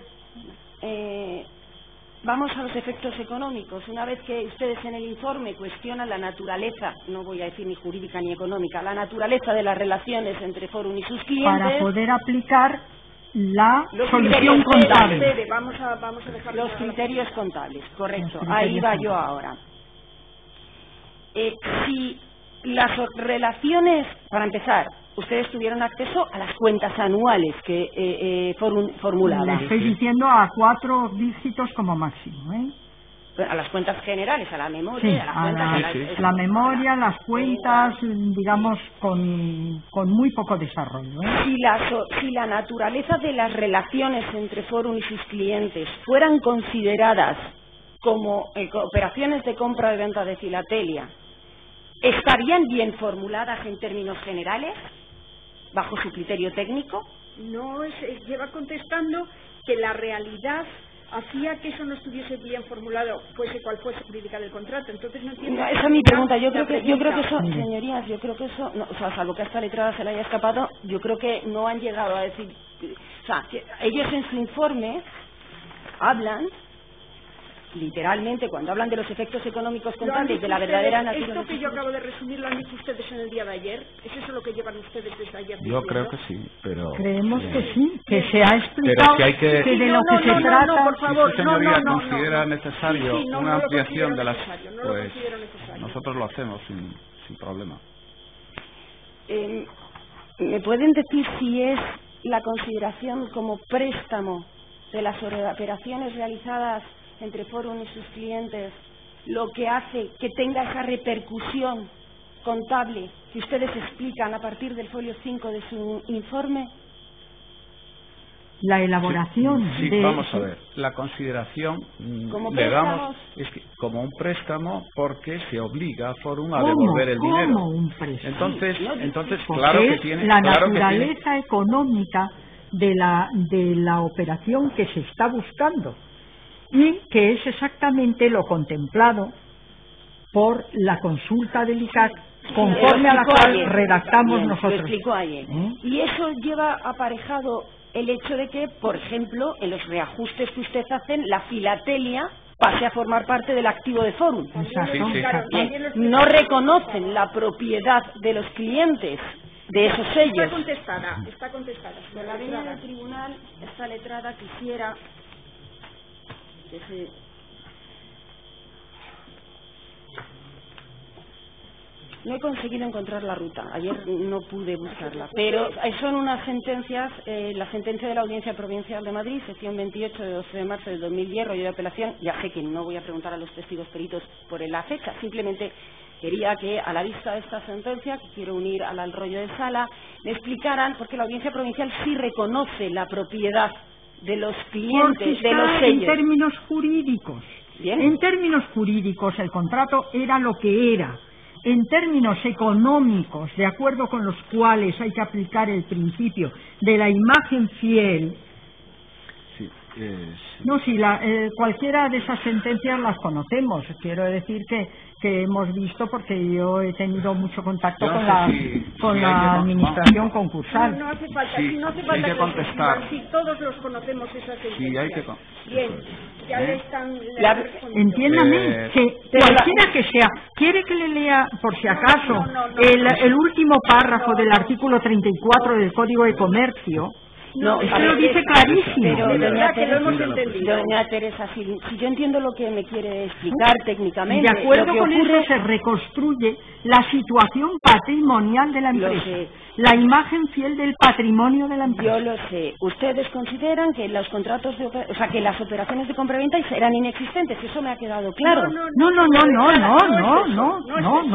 Vamos a los efectos económicos. Una vez que ustedes en el informe cuestionan la naturaleza, no voy a decir ni jurídica ni económica, la naturaleza de las relaciones entre Forum y sus clientes... Para poder aplicar la Los solución criterios, contable. Vamos a dejar Los criterios contables, correcto. Los Ahí criterios va yo contables. ahora. Si las relaciones, para empezar, ustedes tuvieron acceso a las cuentas anuales que formulaba. Le estoy diciendo a 4 dígitos como máximo, ¿eh? A las cuentas generales, a la memoria, Sí, a las a cuentas, la memoria, las cuentas, digamos, con muy poco desarrollo, ¿eh? Si la naturaleza de las relaciones entre Forum y sus clientes fueran consideradas como operaciones de compra y venta de filatelia, ¿estarían bien formuladas en términos generales, bajo su criterio técnico? No, lleva contestando que la realidad hacía que eso no estuviese bien formulado, fuese cual fuese jurídica del contrato. Entonces no entiendo. Esa es mi pregunta. Yo creo que eso, Mire. señorías, yo creo que eso, no, o sea, salvo que a esta letrada se le haya escapado, yo creo que no han llegado a decir, o sea, que ellos en su informe hablan literalmente, cuando hablan de los efectos económicos contables, de la verdadera naturaleza. Esto que yo acabo de resumir lo han dicho ustedes en el día de ayer. ¿Es eso lo que llevan ustedes desde ayer? Yo creo que sí, pero... Creemos que sí, que se ha explicado Pero si hay que de lo que se trata. por favor, si su señoría no, considera necesario no una lo ampliación considero de las... necesario, no lo pues considero necesario. nosotros lo hacemos sin problema. ¿Me pueden decir si es la consideración como préstamo de las operaciones realizadas entre Forum y sus clientes lo que hace que tenga esa repercusión contable que ustedes explican a partir del folio 5 de su informe? La elaboración Sí, de... vamos a ver. La consideración Como le damos préstamos. es que como un préstamo porque se obliga a Forum a ¿Cómo? devolver el dinero. ¿Cómo un préstamo? Entonces Porque claro que es tiene... la claro que tiene- naturaleza económica de la operación que se está buscando y que es exactamente lo contemplado por la consulta del ICAT, conforme a la cual redactamos Bien, nosotros. Lo explico ayer. Y eso lleva aparejado el hecho de que, por ejemplo, en los reajustes que usted hacen, la filatelia pase a formar parte del activo de Forum. Exacto. Sí, sí. Bien, no reconocen la propiedad de los clientes de esos sellos. Está contestada. Por la venia del tribunal, esta letrada quisiera que se... No he conseguido encontrar la ruta, ayer no pude buscarla, pero son unas sentencias, la sentencia de la Audiencia Provincial de Madrid, sección 28 de 12 de marzo de 2010, rollo de apelación. Ya sé que no voy a preguntar a los testigos peritos por la fecha, simplemente quería que a la vista de esta sentencia, que quiero unir al rollo de sala, me explicaran, porque la Audiencia Provincial sí reconoce la propiedad de los clientes, de los En sellos. términos jurídicos. Bien. En términos jurídicos, el contrato era lo que era. En términos económicos, de acuerdo con los cuales hay que aplicar el principio de la imagen fiel. Sí, sí. No, si cualquiera de esas sentencias las conocemos. Quiero decir que hemos visto, porque yo he tenido mucho contacto Yo no con sé la, si con hay la que- administración concursal. No hace falta, Sí, no hace sí falta hay que contestar. Si todos los conocemos esas sentencias. Sí, hay que Bien, ya ¿Eh? le están La- respondiendo. Entiéndame que pero cualquiera que sea, quiere que le lea, por si acaso, no. el último párrafo del artículo 34 del Código de Comercio. No, Eso a ver, lo dice clarísimo. Pero, De verdad doña que lo hemos Teresa, entendido. doña Teresa, si yo entiendo lo que me quiere explicar Y técnicamente, de acuerdo lo que con ocurre, eso se reconstruye la situación patrimonial de la Lo empresa, sé. la imagen fiel del patrimonio de la empresa. yo lo sé. Ustedes consideran que los contratos o sea, que las operaciones de compra-venta eran inexistentes. Eso me ha quedado claro. No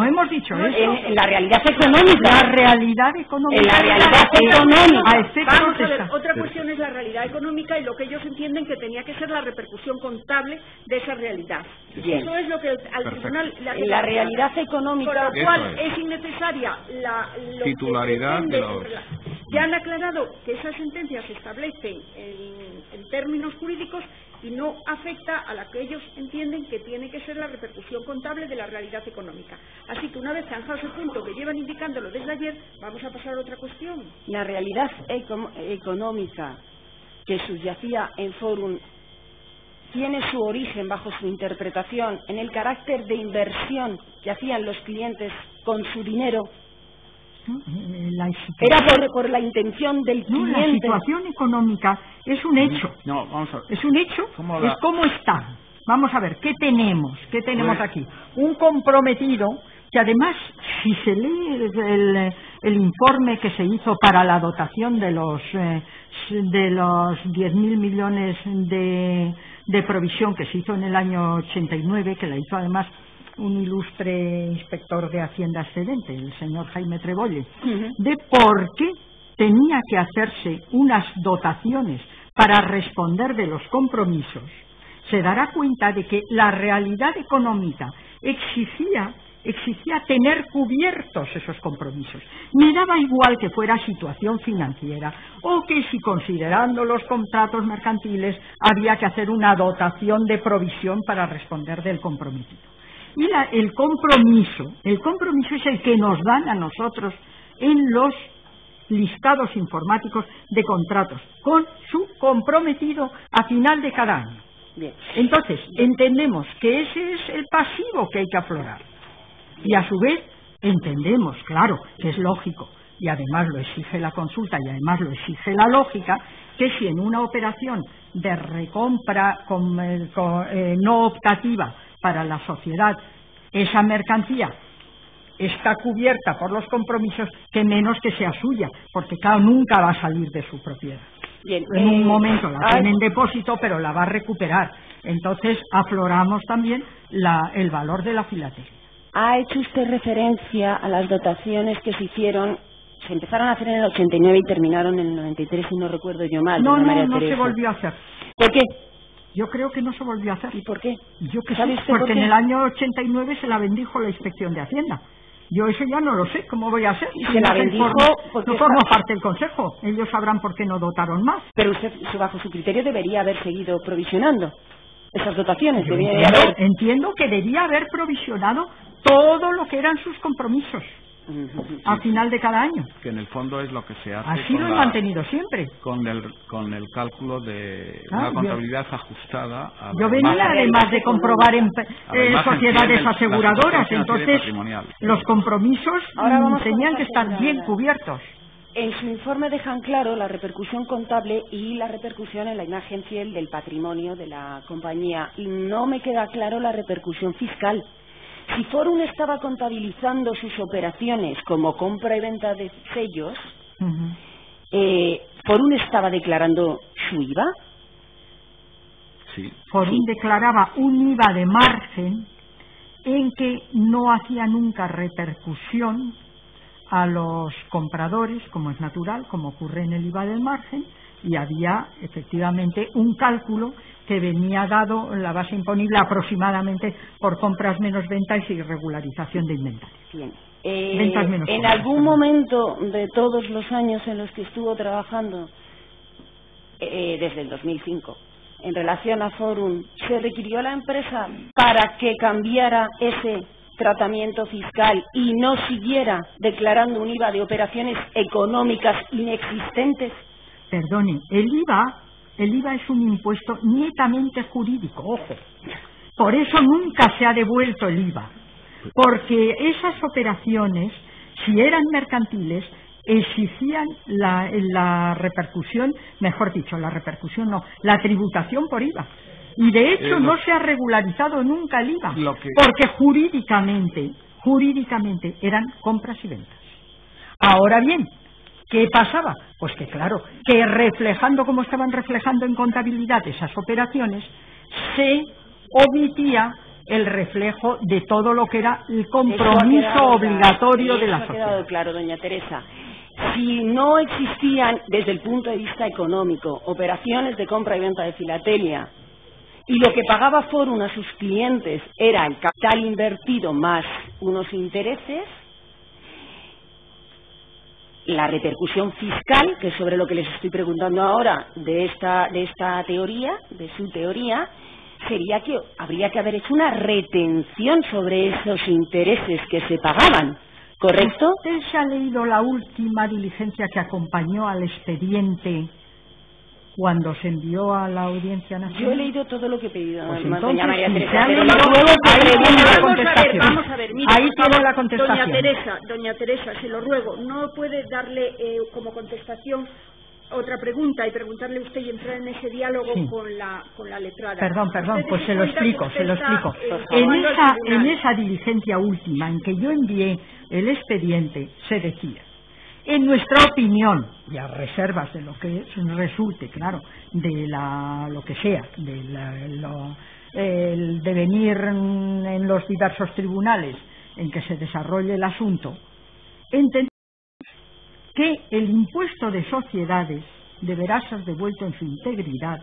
hemos dicho eso. En la realidad económica. La realidad económica. En la realidad era económica. a efectos Vamos a de ver, esta- otra cuestión es la realidad económica y lo que ellos entienden que tenía que ser la repercusión contable de esa realidad. Bien. Eso es lo que al Perfecto. tribunal le ha En quedado la claro. realidad Con económica. lo cual Eso es. es innecesaria lo Titularidad que de pretende- los... Ya han aclarado que esas sentencias se establecen en términos jurídicos y no afecta a la que ellos entienden que tiene que ser la repercusión contable de la realidad económica. Así que una vez zanjado ese punto que llevan indicándolo desde ayer, vamos a pasar a otra cuestión. La realidad económica que subyacía en Forum tiene su origen, bajo su interpretación, en el carácter de inversión que hacían los clientes con su dinero. Era por la intención del cliente. La situación económica es un hecho. No, vamos a ver. Es un hecho. Es cómo está. Vamos a ver, ¿qué tenemos? ¿Qué tenemos aquí? Un comprometido que además, si se lee el informe que se hizo para la dotación de los 10.000 millones de provisión que se hizo en el año 89, que la hizo además un ilustre inspector de Hacienda excedente, el señor Jaime Trebolle, de por qué tenía que hacerse unas dotaciones para responder de los compromisos, se dará cuenta de que la realidad económica exigía tener cubiertos esos compromisos. Me daba igual que fuera situación financiera o que si considerando los contratos mercantiles había que hacer una dotación de provisión para responder del comprometido. Y el compromiso es el que nos dan a nosotros en los listados informáticos de contratos, con su comprometido a final de cada año. Bien. Entonces, entendemos que ese es el pasivo que hay que aflorar. Y a su vez, entendemos, claro, que es lógico, y además lo exige la consulta y además lo exige la lógica, que si en una operación de recompra no optativa para la sociedad esa mercancía está cubierta por los compromisos, que menos que sea suya, porque claro, nunca va a salir de su propiedad. Bien, en un momento la tiene en depósito, pero la va a recuperar. Entonces afloramos también el valor de la filatelia. Ha hecho usted referencia a las dotaciones que se hicieron, se empezaron a hacer en el 89 y terminaron en el 93, si no recuerdo yo mal. No se volvió a hacer. ¿Por qué? Yo creo que no se volvió a hacer. ¿Y por qué? Yo que sé, porque en el año 89 se la bendijo la Inspección de Hacienda. Yo eso ya no lo sé, ¿cómo voy a hacer? ¿Y se la bendijo? No formo parte del Consejo, ellos sabrán por qué no dotaron más. Pero usted, bajo su criterio, debería haber seguido provisionando esas dotaciones. Entiendo que debía haber provisionado todo lo que eran sus compromisos a final de cada año. Que en el fondo es lo que se hace. Así lo he mantenido siempre. Con el cálculo de una contabilidad ajustada. Yo venía además de comprobar en sociedades aseguradoras, entonces los compromisos tenían que estar bien cubiertos. En su informe dejan claro la repercusión contable y la repercusión en la imagen fiel del patrimonio de la compañía. Y no me queda claro la repercusión fiscal. Si Forum estaba contabilizando sus operaciones como compra y venta de sellos, ¿Forum estaba declarando su IVA? Sí. Forum declaraba un IVA de margen en que no hacía nunca repercusión a los compradores, como es natural, como ocurre en el IVA del margen, y había efectivamente un cálculo que venía dado en la base imponible aproximadamente por compras menos ventas y regularización de inventario. Bien. Ventas menos en compras, algún momento de todos los años en los que estuvo trabajando, desde el 2005, en relación a Forum, ¿se requirió a la empresa para que cambiara ese tratamiento fiscal y no siguiera declarando un IVA de operaciones económicas inexistentes? Perdone, el IVA es un impuesto netamente jurídico, ojo. Por eso nunca se ha devuelto el IVA, porque esas operaciones, si eran mercantiles, exigían la repercusión, mejor dicho, la repercusión no, la tributación por IVA. Y de hecho no se ha regularizado nunca el IVA, porque jurídicamente eran compras y ventas. Ahora bien, ¿qué pasaba? Pues que claro, que reflejando como estaban reflejando en contabilidad esas operaciones, se omitía el reflejo de todo lo que era el compromiso obligatorio de la sociedad. Ha quedado claro, doña Teresa. Si no existían, desde el punto de vista económico, operaciones de compra y venta de filatelia, y lo que pagaba Forum a sus clientes era el capital invertido más unos intereses, la repercusión fiscal, que es sobre lo que les estoy preguntando ahora de esta teoría, de su teoría, sería que habría que haber hecho una retención sobre esos intereses que se pagaban, ¿correcto? ¿Usted se ha leído la última diligencia que acompañó al expediente cuando se envió a la Audiencia Nacional. Yo he leído todo lo que he pedido, pues doña María entonces, Teresa. Vamos a ver, mire, ahí tiene la contestación. Doña Teresa, se lo ruego, no puede darle como contestación otra pregunta y preguntarle usted y entrar en ese diálogo con la letrada. Perdón, pues se lo explico. En esa diligencia última en que yo envié el expediente se decía: en nuestra opinión, y a reservas de lo que resulte, claro, de lo que sea, el devenir en los diversos tribunales en que se desarrolle el asunto, entendemos que el impuesto de sociedades deberá ser devuelto en su integridad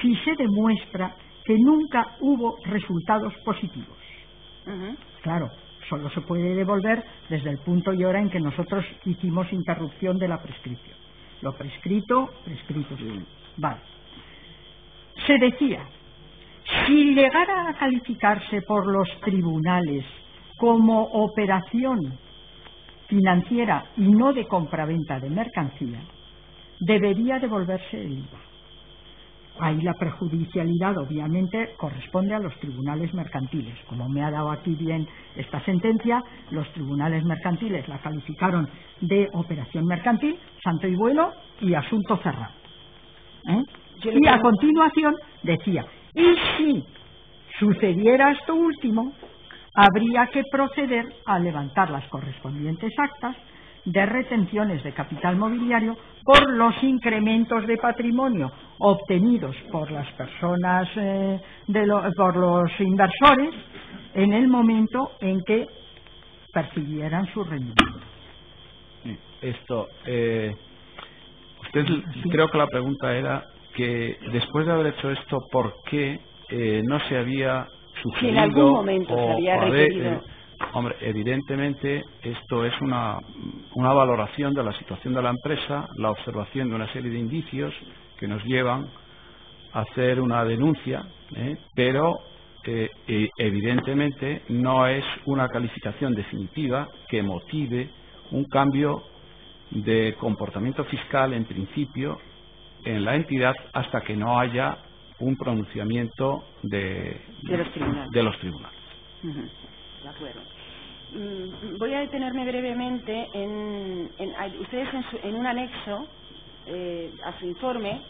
si se demuestra que nunca hubo resultados positivos. Claro, solo se puede devolver desde el punto y hora en que nosotros hicimos interrupción de la prescripción. Lo prescrito. Vale. Se decía, si llegara a calificarse por los tribunales como operación financiera y no de compraventa de mercancía, debería devolverse el IVA. Ahí la prejudicialidad obviamente corresponde a los tribunales mercantiles. Como me ha dado aquí bien esta sentencia, los tribunales mercantiles la calificaron de operación mercantil, santo y bueno, y asunto cerrado. Y a continuación decía, y si sucediera esto último, habría que proceder a levantar las correspondientes actas de retenciones de capital mobiliario por los incrementos de patrimonio obtenidos por las personas, por los inversores, en el momento en que percibieran su rendimiento. Creo que la pregunta era que después de haber hecho esto, ¿por qué no se había sugerido? Si en algún momento se había requerido. Hombre, evidentemente esto es una valoración de la situación de la empresa, la observación de una serie de indicios que nos llevan a hacer una denuncia, pero evidentemente no es una calificación definitiva que motive un cambio de comportamiento fiscal en principio en la entidad hasta que no haya un pronunciamiento de los tribunales. De acuerdo. Voy a detenerme brevemente ustedes en un anexo a su informe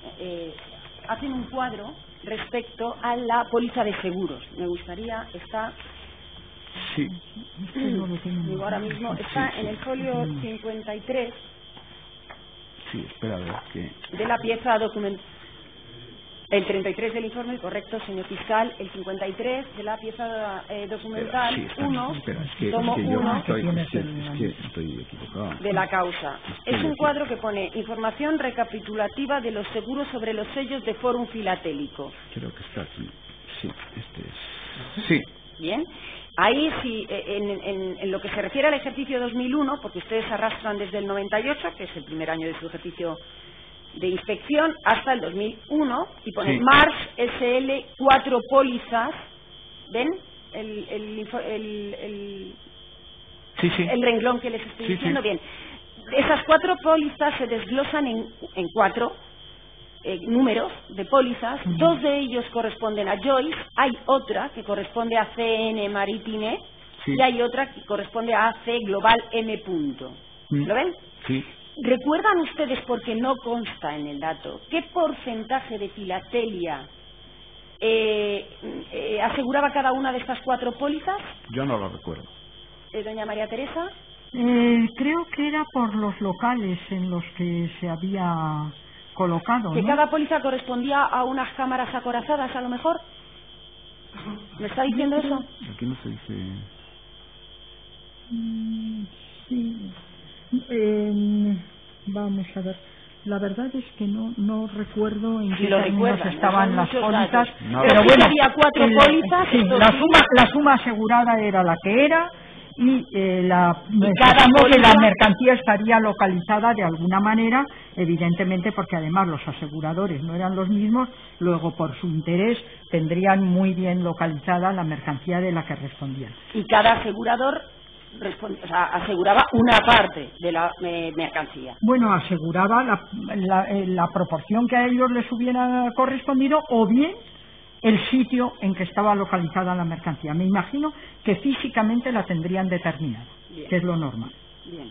hacen un cuadro respecto a la póliza de seguros. Me gustaría Sí. Ahora mismo está en el folio 53. Sí, espera a ver que de la pieza documental. El 33 del informe, correcto, señor fiscal. El 53 de la pieza documental 1, tomo 1 estoy equivocado de la causa. Es un cuadro que pone información recapitulativa de los seguros sobre los sellos de Fórum Filatélico. Creo que está aquí. Sí, este es. Sí. Bien. Ahí sí, en lo que se refiere al ejercicio 2001, porque ustedes arrastran desde el 98, que es el primer año de su ejercicio de inspección, hasta el 2001, y ponen Mars SL 4 pólizas. ¿Ven? El renglón que les estoy diciendo. Bien. Esas 4 pólizas se desglosan en 4 números de pólizas. 2 de ellos corresponden a Joyce, hay otra que corresponde a CN Maritime y hay otra que corresponde a AC Global M. ¿Lo ven? Sí. ¿Recuerdan ustedes, porque no consta en el dato, qué porcentaje de filatelia aseguraba cada una de estas 4 pólizas? Yo no lo recuerdo. Doña María Teresa. Creo que era por los locales en los que se había colocado, ¿Que ¿no? cada póliza correspondía a unas cámaras acorazadas, a lo mejor? ¿Me está diciendo eso? Aquí no se dice. Sí. Vamos a ver. La verdad es que no recuerdo en qué términos estaban las pólizas. Pero bueno, había 4 pólizas. Sí, la suma asegurada era la que era. Y la mercancía estaría localizada de alguna manera, evidentemente, porque además los aseguradores no eran los mismos. Luego, por su interés, tendrían muy bien localizada la mercancía de la que respondían. Y cada asegurador aseguraba una parte de la mercancía. Bueno, aseguraba la proporción que a ellos les hubiera correspondido, o bien el sitio en que estaba localizada la mercancía. Me imagino que físicamente la tendrían determinada, bien, que es lo normal. Bien.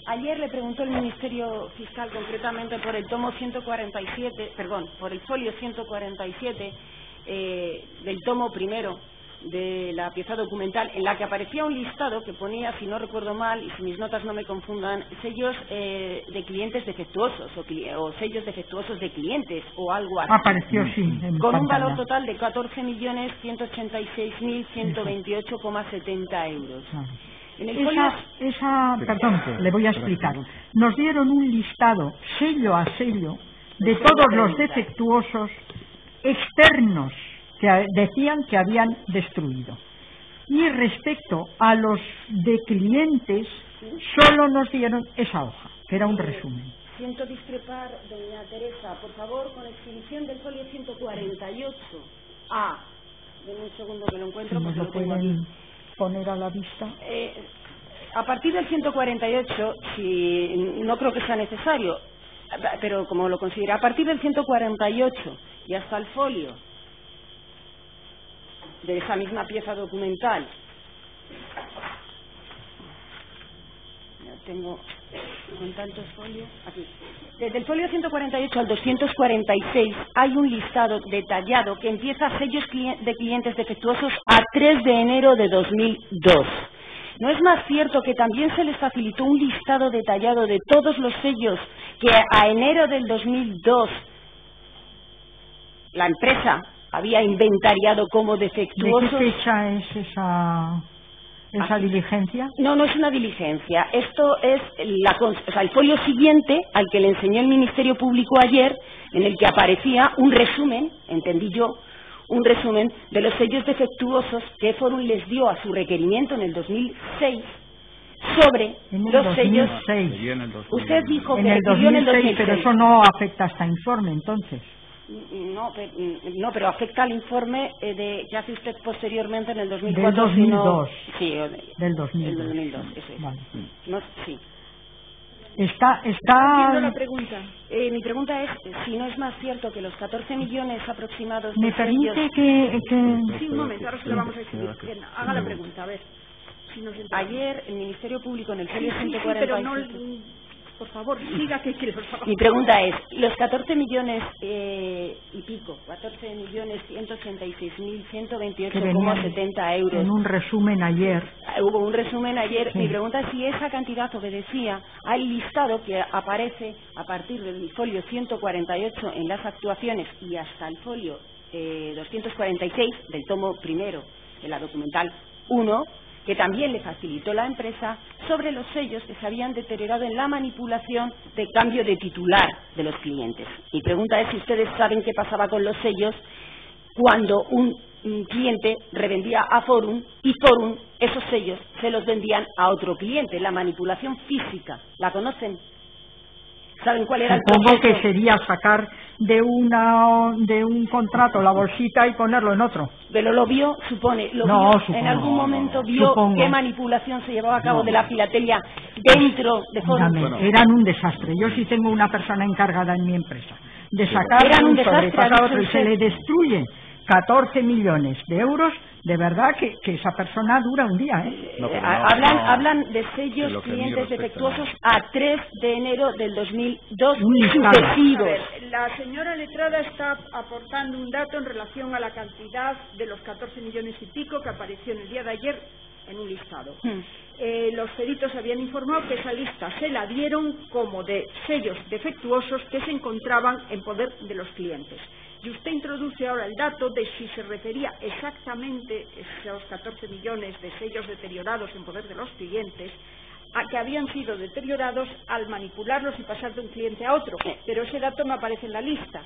Ayer le preguntó el Ministerio Fiscal concretamente por el tomo 147, perdón, por el folio 147 del tomo primero de la pieza documental, en la que aparecía un listado que ponía, si no recuerdo mal y si mis notas no me confundan, sellos de clientes defectuosos o sellos defectuosos de clientes o algo así. Apareció, sí, en con pantalla. Un valor total de 14.186.128,70 euros. Claro. En el folio... Perdón, le voy a explicar. Nos dieron un listado, sello a sello, de todos los defectuosos externos que decían que habían destruido. Y respecto a los de clientes, solo nos dieron esa hoja, que era un resumen. Siento discrepar, doña Teresa, por favor, con exhibición del folio 148. Denme un segundo que lo encuentro, Si porque nos lo pueden poner a la vista. A partir del 148, si no creo que sea necesario, pero como lo considera, a partir del 148 y hasta el folio de esa misma pieza documental, ya tengo con tantos folios aquí. Desde el folio 148 al 246 hay un listado detallado que empieza sellos de clientes defectuosos a 3 de enero de 2002. ¿No es más cierto que también se les facilitó un listado detallado de todos los sellos que a enero del 2002 la empresa había inventariado como defectuosos? ¿De qué fecha es esa diligencia? No es una diligencia. Esto es el folio siguiente al que le enseñó el Ministerio Público ayer, en el que aparecía un resumen, entendí yo, un resumen de los sellos defectuosos que Forum les dio a su requerimiento en el 2006 sobre los sellos. Usted dijo que en el 2006, pero eso no afecta a este informe, entonces. No, pero afecta al informe que hace usted posteriormente en el 2004. Del 2002. Sí, del 2002. El 2002, eso es. Vale. No, sí. Está... Entiendo la pregunta. Mi pregunta es si no es más cierto que los 14 millones aproximados de ¿Me permite sellos... que...? Sí, un momento, ahora se lo vamos a exhibir. Bien, haga la pregunta, a ver. Si nos enteramos. Ayer el Ministerio Público en el folio 147... Sí, pero no... Por favor, siga que los hagamos. Mi pregunta es, los 14 millones y pico, 14.186.128,70 euros... En un resumen ayer. Hubo un resumen ayer. Sí. Mi pregunta es si esa cantidad obedecía al listado que aparece a partir del folio 148 en las actuaciones y hasta el folio 246 del tomo primero de la documental 1, que también le facilitó la empresa, sobre los sellos que se habían deteriorado en la manipulación de cambio de titular de los clientes. Mi pregunta es si ustedes saben qué pasaba con los sellos cuando un cliente revendía a Forum y Forum esos sellos se los vendían a otro cliente. La manipulación física, ¿la conocen? ¿Saben cuál era el proceso? Supongo que sería sacar de un contrato la bolsita y ponerlo en otro. Pero lo vio, supone, en algún momento vio qué manipulación se llevaba a cabo de la filatelia dentro de Forum. Eran un desastre. Yo sí tengo una persona encargada en mi empresa de sacar un sobre pasar otro y se le destruye 14 millones de euros. De verdad que esa persona dura un día, hablan de sellos clientes defectuosos a 3 de enero del 2002 sucesivos. La señora letrada está aportando un dato en relación a la cantidad de los 14 millones y pico que apareció en el día de ayer en un listado. Los peritos habían informado que esa lista se la dieron como de sellos defectuosos que se encontraban en poder de los clientes. Y usted introduce ahora el dato de si se refería exactamente esos 14 millones de sellos deteriorados en poder de los clientes a que habían sido deteriorados al manipularlos y pasar de un cliente a otro, pero ese dato no aparece en la lista.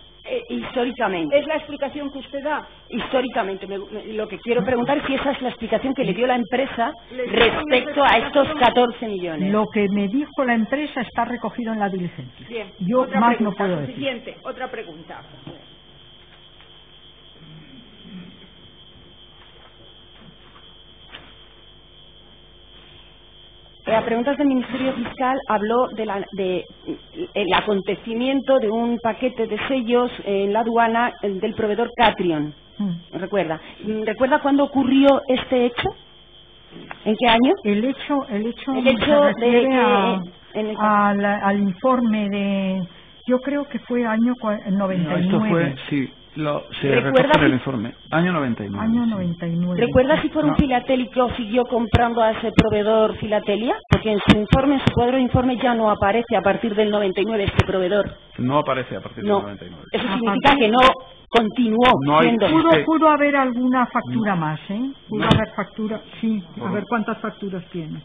Históricamente. ¿Es la explicación que usted da? Históricamente. Lo que quiero preguntar es si esa es la explicación que le dio la empresa respecto a estos 14 millones. Lo que me dijo la empresa está recogido en la diligencia. Bien. Yo Otra más pregunta, no puedo suficiente. decir. Otra pregunta. A preguntas del Ministerio Fiscal habló el acontecimiento de un paquete de sellos en la aduana del proveedor Catrion. ¿Recuerda cuándo ocurrió este hecho? ¿En qué año? El hecho se refiere al informe de... Yo creo que fue año 99. No, esto fue, sí, se recoge en el informe. Año 99. Año sí. 99. ¿Recuerda si Forum Filatélico siguió comprando a ese proveedor Filatelia? Porque en su informe, en su cuadro de informe ya no aparece a partir del 99 este proveedor. No aparece a partir del 99. Eso significa que no continuó siendo. Pudo haber alguna factura más, ¿eh? Pudo haber factura, sí. A ver cuántas facturas tiene.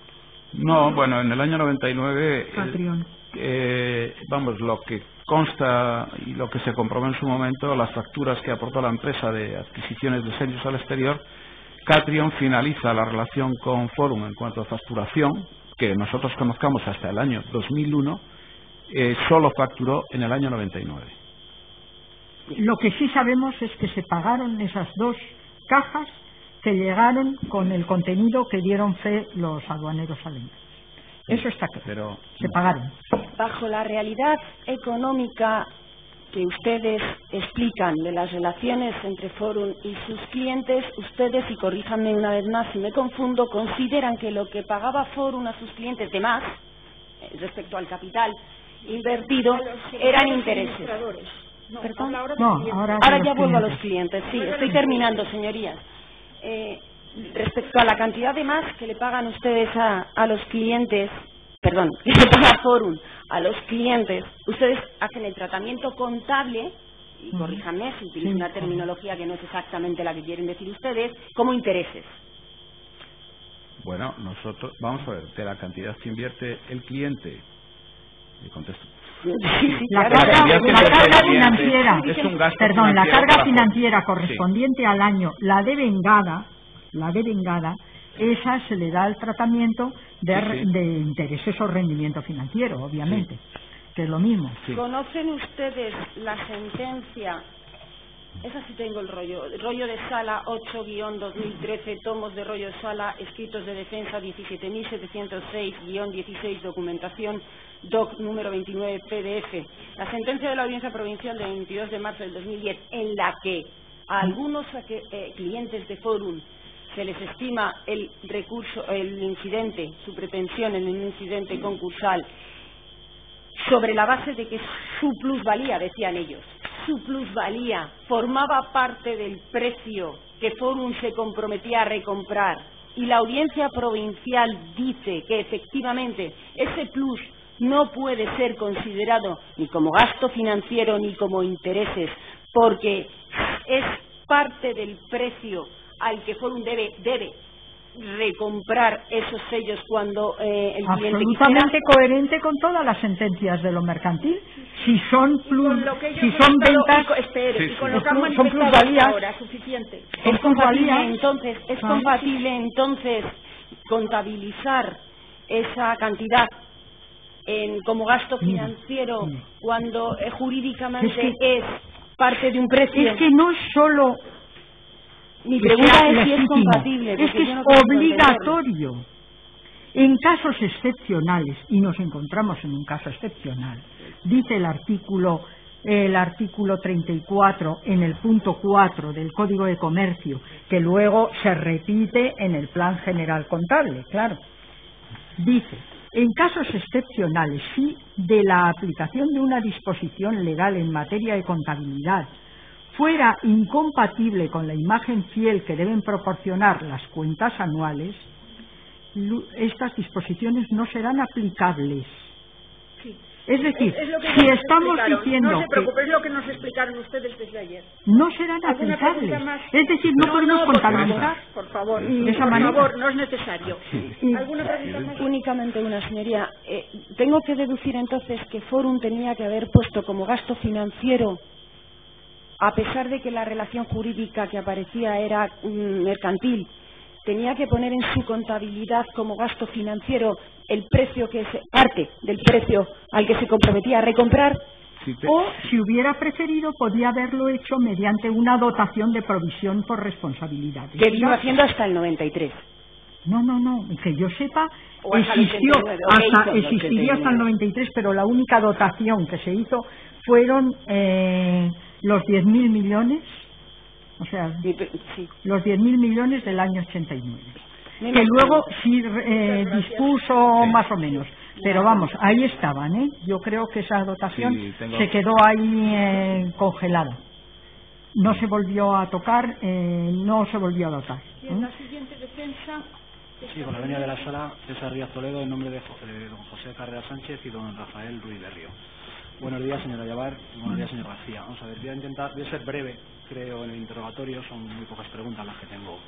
No, bueno, en el año 99... Catrion. Vamos, lo que consta y lo que se comprobó en su momento, las facturas que aportó la empresa de adquisiciones de sellos al exterior, Catrion finaliza la relación con Forum en cuanto a facturación, que nosotros conozcamos hasta el año 2001, solo facturó en el año 99. Lo que sí sabemos es que se pagaron esas 2 cajas que llegaron con el contenido que dieron fe los aduaneros alemanes. Eso está claro. Pero se pagaron. Bajo la realidad económica que ustedes explican de las relaciones entre Forum y sus clientes, ustedes, y corríjanme una vez más si me confundo, consideran que lo que pagaba Forum a sus clientes de más, respecto al capital invertido, eran intereses. No, ¿Perdón? Ahora ya vuelvo a los clientes. Sí, estoy terminando, señorías. Respecto a la cantidad de más que le pagan ustedes a los clientes, perdón, que le paga Forum a los clientes, ustedes hacen el tratamiento contable, y corríjanme si utilizo una terminología que no es exactamente la que quieren decir ustedes, como intereses. Bueno, nosotros, vamos a ver, de la cantidad que invierte el cliente, le contesto. La carga financiera, es un gasto perdón, la financiero carga financiera correspondiente al año, la devengada, esa se le da el tratamiento de intereses o rendimiento financiero, obviamente, que es lo mismo. ¿Conocen ustedes la sentencia? Esa sí tengo el rollo de sala 8-2013, tomos de rollo de sala, escritos de defensa 17.706-16, documentación DOC número 29 PDF. La sentencia de la Audiencia Provincial del 22 de marzo del 2010, en la que a algunos clientes de Forum se les estima el incidente, su pretensión en un incidente concursal, sobre la base de que su plusvalía, decían ellos, su plusvalía formaba parte del precio que Forum se comprometía a recomprar, y la Audiencia Provincial dice que efectivamente ese plus no puede ser considerado ni como gasto financiero ni como intereses, porque es parte del precio al que Forum debe recomprar esos sellos cuando el cliente absolutamente coherente con todas las sentencias de lo mercantil. Si son ventas, con lo que han son plusvalías, ahora, suficiente. Es compatible entonces contabilizar esa cantidad como gasto financiero cuando jurídicamente es parte de un precio. Es que no es solo... Mi pregunta es si es compatible. Es que es obligatorio. En casos excepcionales, y nos encontramos en un caso excepcional, dice el artículo 34 en el punto 4 del Código de Comercio, que luego se repite en el Plan General Contable, claro. Dice, en casos excepcionales, si de la aplicación de una disposición legal en materia de contabilidad fuera incompatible con la imagen fiel que deben proporcionar las cuentas anuales, estas disposiciones no serán aplicables. Sí, Es decir, Es lo que si nos estamos explicaron. diciendo No se preocupe, que es lo que nos explicaron ustedes desde ayer. no serán ¿Alguna aplicables, pregunta más? es decir, no podemos contabilizar Por favor, de esa por manera. favor, no es necesario. ¿Alguna pregunta más? Únicamente una, señoría. Tengo que deducir entonces que Forum tenía que haber puesto como gasto financiero, a pesar de que la relación jurídica que aparecía era mercantil, tenía que poner en su contabilidad como gasto financiero el precio que es parte del precio al que se comprometía a recomprar. O, si hubiera preferido, podía haberlo hecho mediante una dotación de provisión por responsabilidad. Que vino haciendo hasta el 93. No, que yo sepa, O hasta el 89, existiría hasta el 93, pero la única dotación que se hizo fueron los 10.000 millones, o sea, sí, los 10.000 millones del año 89. Que luego sí dispuso más o menos, pero vamos, ahí estaban, ¿eh? Yo creo que esa dotación se quedó ahí congelada, no se volvió a tocar, no se volvió a dotar. Y en la siguiente defensa. Sí, con la venia de la sala, César Díaz Toledo, en nombre de don José Carrera Sánchez y don Rafael Ruiz de Río. Buenos días, señora Yabar, y buenos días, señor García. Vamos a ver, voy a ser breve, creo, en el interrogatorio, son muy pocas preguntas las que tengo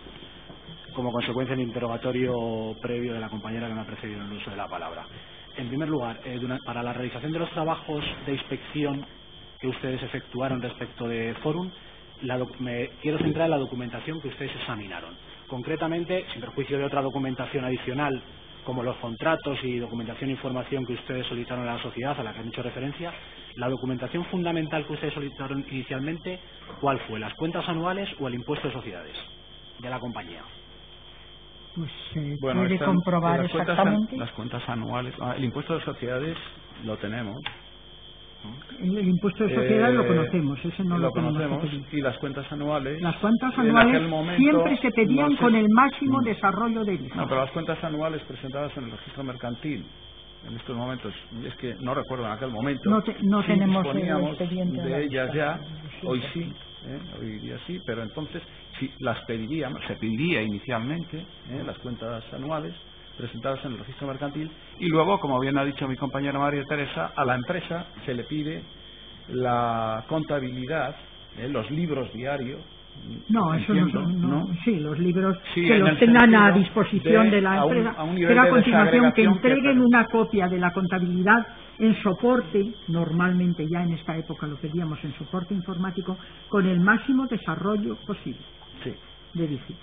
como consecuencia del interrogatorio previo de la compañera que me ha precedido en el uso de la palabra. En primer lugar, para la realización de los trabajos de inspección que ustedes efectuaron respecto de Forum, me quiero centrar en la documentación que ustedes examinaron. Concretamente, sin perjuicio de otra documentación adicional, como los contratos y documentación e información que ustedes solicitaron a la sociedad, a la que han hecho referencia, la documentación fundamental que ustedes solicitaron inicialmente, ¿cuál fue? ¿Las cuentas anuales o el impuesto de sociedades de la compañía? Pues puede comprobar exactamente. Las cuentas anuales, el impuesto de sociedades lo tenemos. El impuesto de sociedades lo conocemos, ese no lo conocemos. Y las cuentas anuales. Las cuentas anuales siempre se pedían con el máximo desarrollo de IVA. No, pero las cuentas anuales presentadas en el registro mercantil en estos momentos, es que no recuerdo en aquel momento. No sí tenemos disponíamos expediente de ellas ya. Hoy sí, hoy día sí, pero entonces sí las pediríamos, se pediría inicialmente las cuentas anuales presentadas en el registro mercantil, y luego, como bien ha dicho mi compañera María Teresa, a la empresa se le pide la contabilidad, los libros diarios. No, eso no. Sí, los libros sí, que los tengan a disposición de la empresa, pero a continuación que entreguen una copia de la contabilidad en soporte, normalmente ya en esta época lo pedíamos en soporte informático, con el máximo desarrollo posible de dígitos.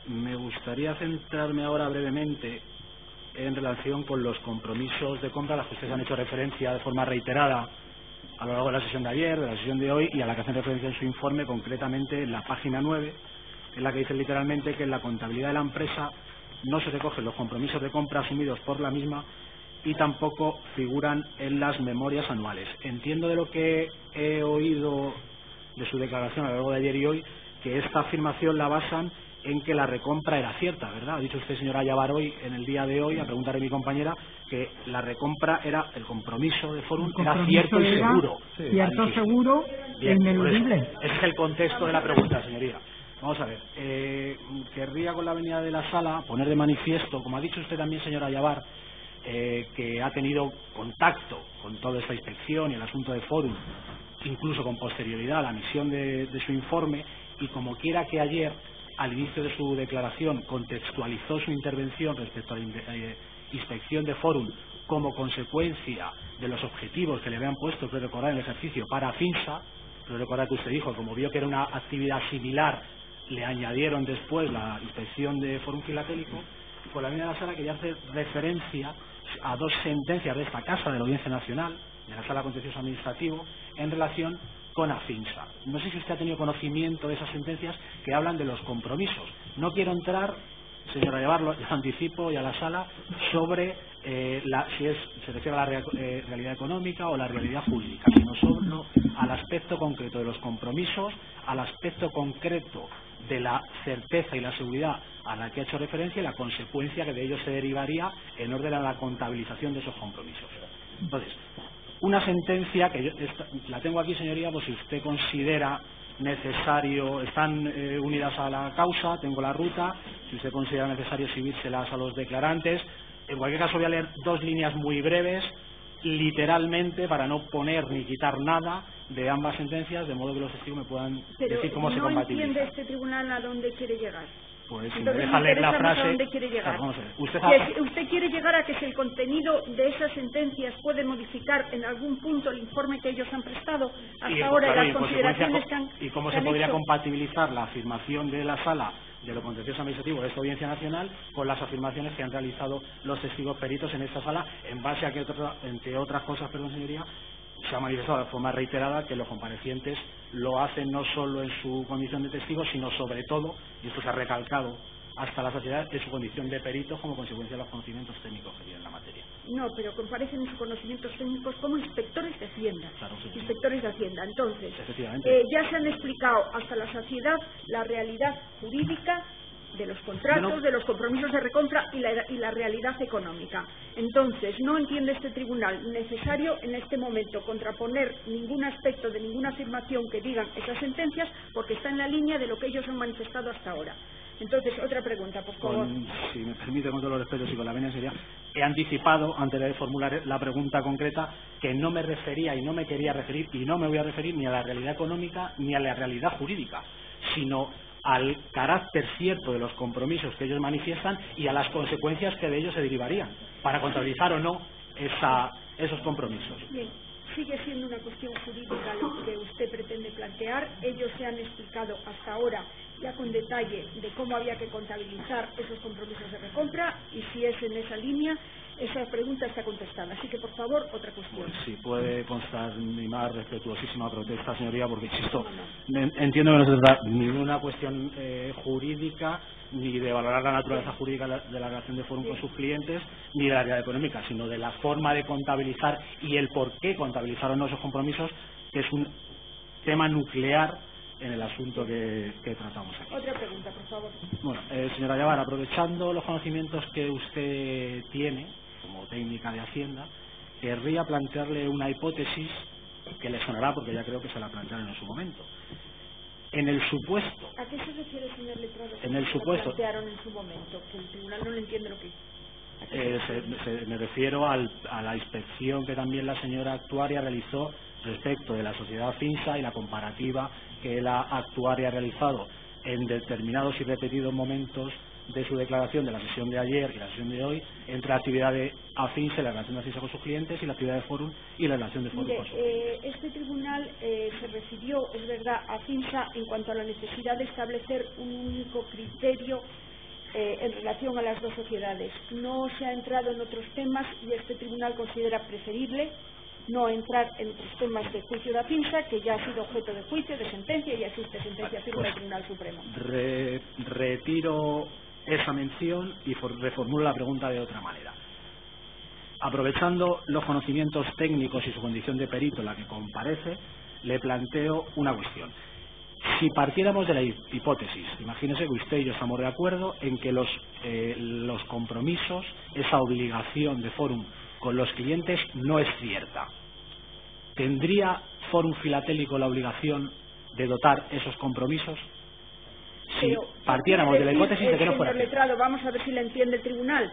Me gustaría centrarme ahora brevemente en relación con los compromisos de compra a los que ustedes han hecho referencia de forma reiterada a lo largo de la sesión de ayer, de la sesión de hoy, y a la que hacen referencia en su informe, concretamente en la página 9, en la que dice literalmente que en la contabilidad de la empresa no se recogen los compromisos de compra asumidos por la misma y tampoco figuran en las memorias anuales. Entiendo de lo que he oído de su declaración a lo largo de ayer y hoy que esta afirmación la basan en que la recompra era cierta, ¿verdad? Ha dicho usted, señora Yabar, hoy, en el día de hoy, a preguntar a mi compañera, que la recompra era, el compromiso de Forum era cierto y seguro. Cierto, seguro e ineludible. Ese es el contexto de la pregunta, señoría. Vamos a ver, querría con la venida de la sala poner de manifiesto, como ha dicho usted también, señora Yabar, que ha tenido contacto con toda esta inspección y el asunto de Forum, incluso con posterioridad a la emisión de su informe, y como quiera que ayer, al inicio de su declaración, contextualizó su intervención respecto a la inspección de Forum como consecuencia de los objetivos que le habían puesto, creo recordar, en el ejercicio para FINSA. Creo recordar que usted dijo, como vio que era una actividad similar, le añadieron después la inspección de Forum Filatélico. Por la línea de la sala quería hacer referencia a dos sentencias de esta Casa de la Audiencia Nacional, de la Sala Contencioso Administrativo, en relación con AFINSA. No sé si usted ha tenido conocimiento de esas sentencias que hablan de los compromisos. No quiero entrar, señora Llevarlo, ya anticipo y a la sala, sobre si se refiere a la realidad económica o la realidad jurídica, sino solo al aspecto concreto de los compromisos, al aspecto concreto de la certeza y la seguridad a la que ha hecho referencia y la consecuencia que de ello se derivaría en orden a la contabilización de esos compromisos. Entonces, una sentencia que yo la tengo aquí, señoría, pues si usted considera necesario, están unidas a la causa, tengo la ruta, si usted considera necesario exhibírselas a los declarantes. En cualquier caso voy a leer dos líneas muy breves literalmente para no poner ni quitar nada de ambas sentencias, de modo que los testigos me puedan decir cómo se compatibiliza. ¿No entiende este tribunal a dónde quiere llegar? Pues si entonces, me deja leer la frase... ¿a dónde quiere llegar? Claro, vamos a ver. Usted quiere llegar a que si el contenido de esas sentencias puede modificar en algún punto el informe que ellos han prestado hasta ahora, claro, y las consideraciones que han ¿y cómo se se han podría hecho? Compatibilizar la afirmación de la Sala de lo contencioso administrativo de esta Audiencia Nacional con las afirmaciones que han realizado los testigos peritos en esta sala, en base a que, entre otras cosas, señoría, se ha manifestado de forma reiterada que los comparecientes lo hacen no solo en su condición de testigos, sino sobre todo, y esto se ha recalcado hasta la saciedad, en su condición de peritos como consecuencia de los conocimientos técnicos que tienen en la materia. No, pero comparecen en sus conocimientos técnicos como inspectores de Hacienda. Claro, sí, inspectores de Hacienda. Entonces, efectivamente. Ya se han explicado hasta la saciedad la realidad jurídica de los contratos, de los compromisos de recompra y la realidad económica. Entonces, no entiende este tribunal necesario en este momento contraponer ningún aspecto de ninguna afirmación que digan esas sentencias, porque está en la línea de lo que ellos han manifestado hasta ahora. Entonces, otra pregunta, por favor. Si me permite, con todos los respetos y con la venia sería, he anticipado, antes de formular la pregunta concreta, que no me refería y no me quería referir y no me voy a referir ni a la realidad económica ni a la realidad jurídica, sino al carácter cierto de los compromisos que ellos manifiestan y a las consecuencias que de ellos se derivarían, para contabilizar o no esos compromisos. Bien. Sigue siendo una cuestión jurídica lo que usted pretende plantear. Ellos se han explicado hasta ahora ya con detalle de cómo había que contabilizar esos compromisos de recompra, y si es en esa línea, esa pregunta está contestada. Así que, por favor, otra cuestión. Pues sí, puede constar mi más respetuosísima protesta, señoría, porque, insisto, entiendo que no se trata ninguna cuestión jurídica, ni de valorar la naturaleza jurídica de la relación de Forum con sus clientes, ni de la realidad económica, sino de la forma de contabilizar y el por qué contabilizar o no esos compromisos, que es un tema nuclear en el asunto que tratamos aquí. Otra pregunta, por favor. Bueno, señora Yavar, aprovechando los conocimientos que usted tiene como técnica de Hacienda, querría plantearle una hipótesis que le sonará, porque ya creo que se la plantearon en su momento. En el supuesto... ¿A qué se refiere, señor letrado? En el supuesto... plantearon en su momento, que el tribunal no le entiende lo que... me refiero a la inspección que también la señora actuaria realizó respecto de la sociedad FINSA y la comparativa que la actuaria ha realizado en determinados y repetidos momentos de su declaración de la sesión de ayer y la sesión de hoy entre la actividad de AFINSA, la relación de AFINSA con sus clientes, y la actividad de Forum y la relación de Forum con sus clientes. Este tribunal se refirió, es verdad, a FINSA en cuanto a la necesidad de establecer un único criterio en relación a las dos sociedades. No se ha entrado en otros temas y este tribunal considera preferible no entrar en otros temas de juicio de AFINSA, que ya ha sido objeto de juicio, de sentencia, y existe sentencia firme del Tribunal Supremo. Retiro esa mención y reformulo la pregunta de otra manera. Aprovechando los conocimientos técnicos y su condición de perito en la que comparece, le planteo una cuestión. Si partiéramos de la hipótesis, imagínese que usted y yo estamos de acuerdo en que los compromisos, esa obligación de Forum con los clientes no es cierta, ¿tendría Forum Filatélico la obligación de dotar esos compromisos? Si partiéramos de la hipótesis de que no fuera cierta. Letrado, vamos a ver si le entiende el tribunal.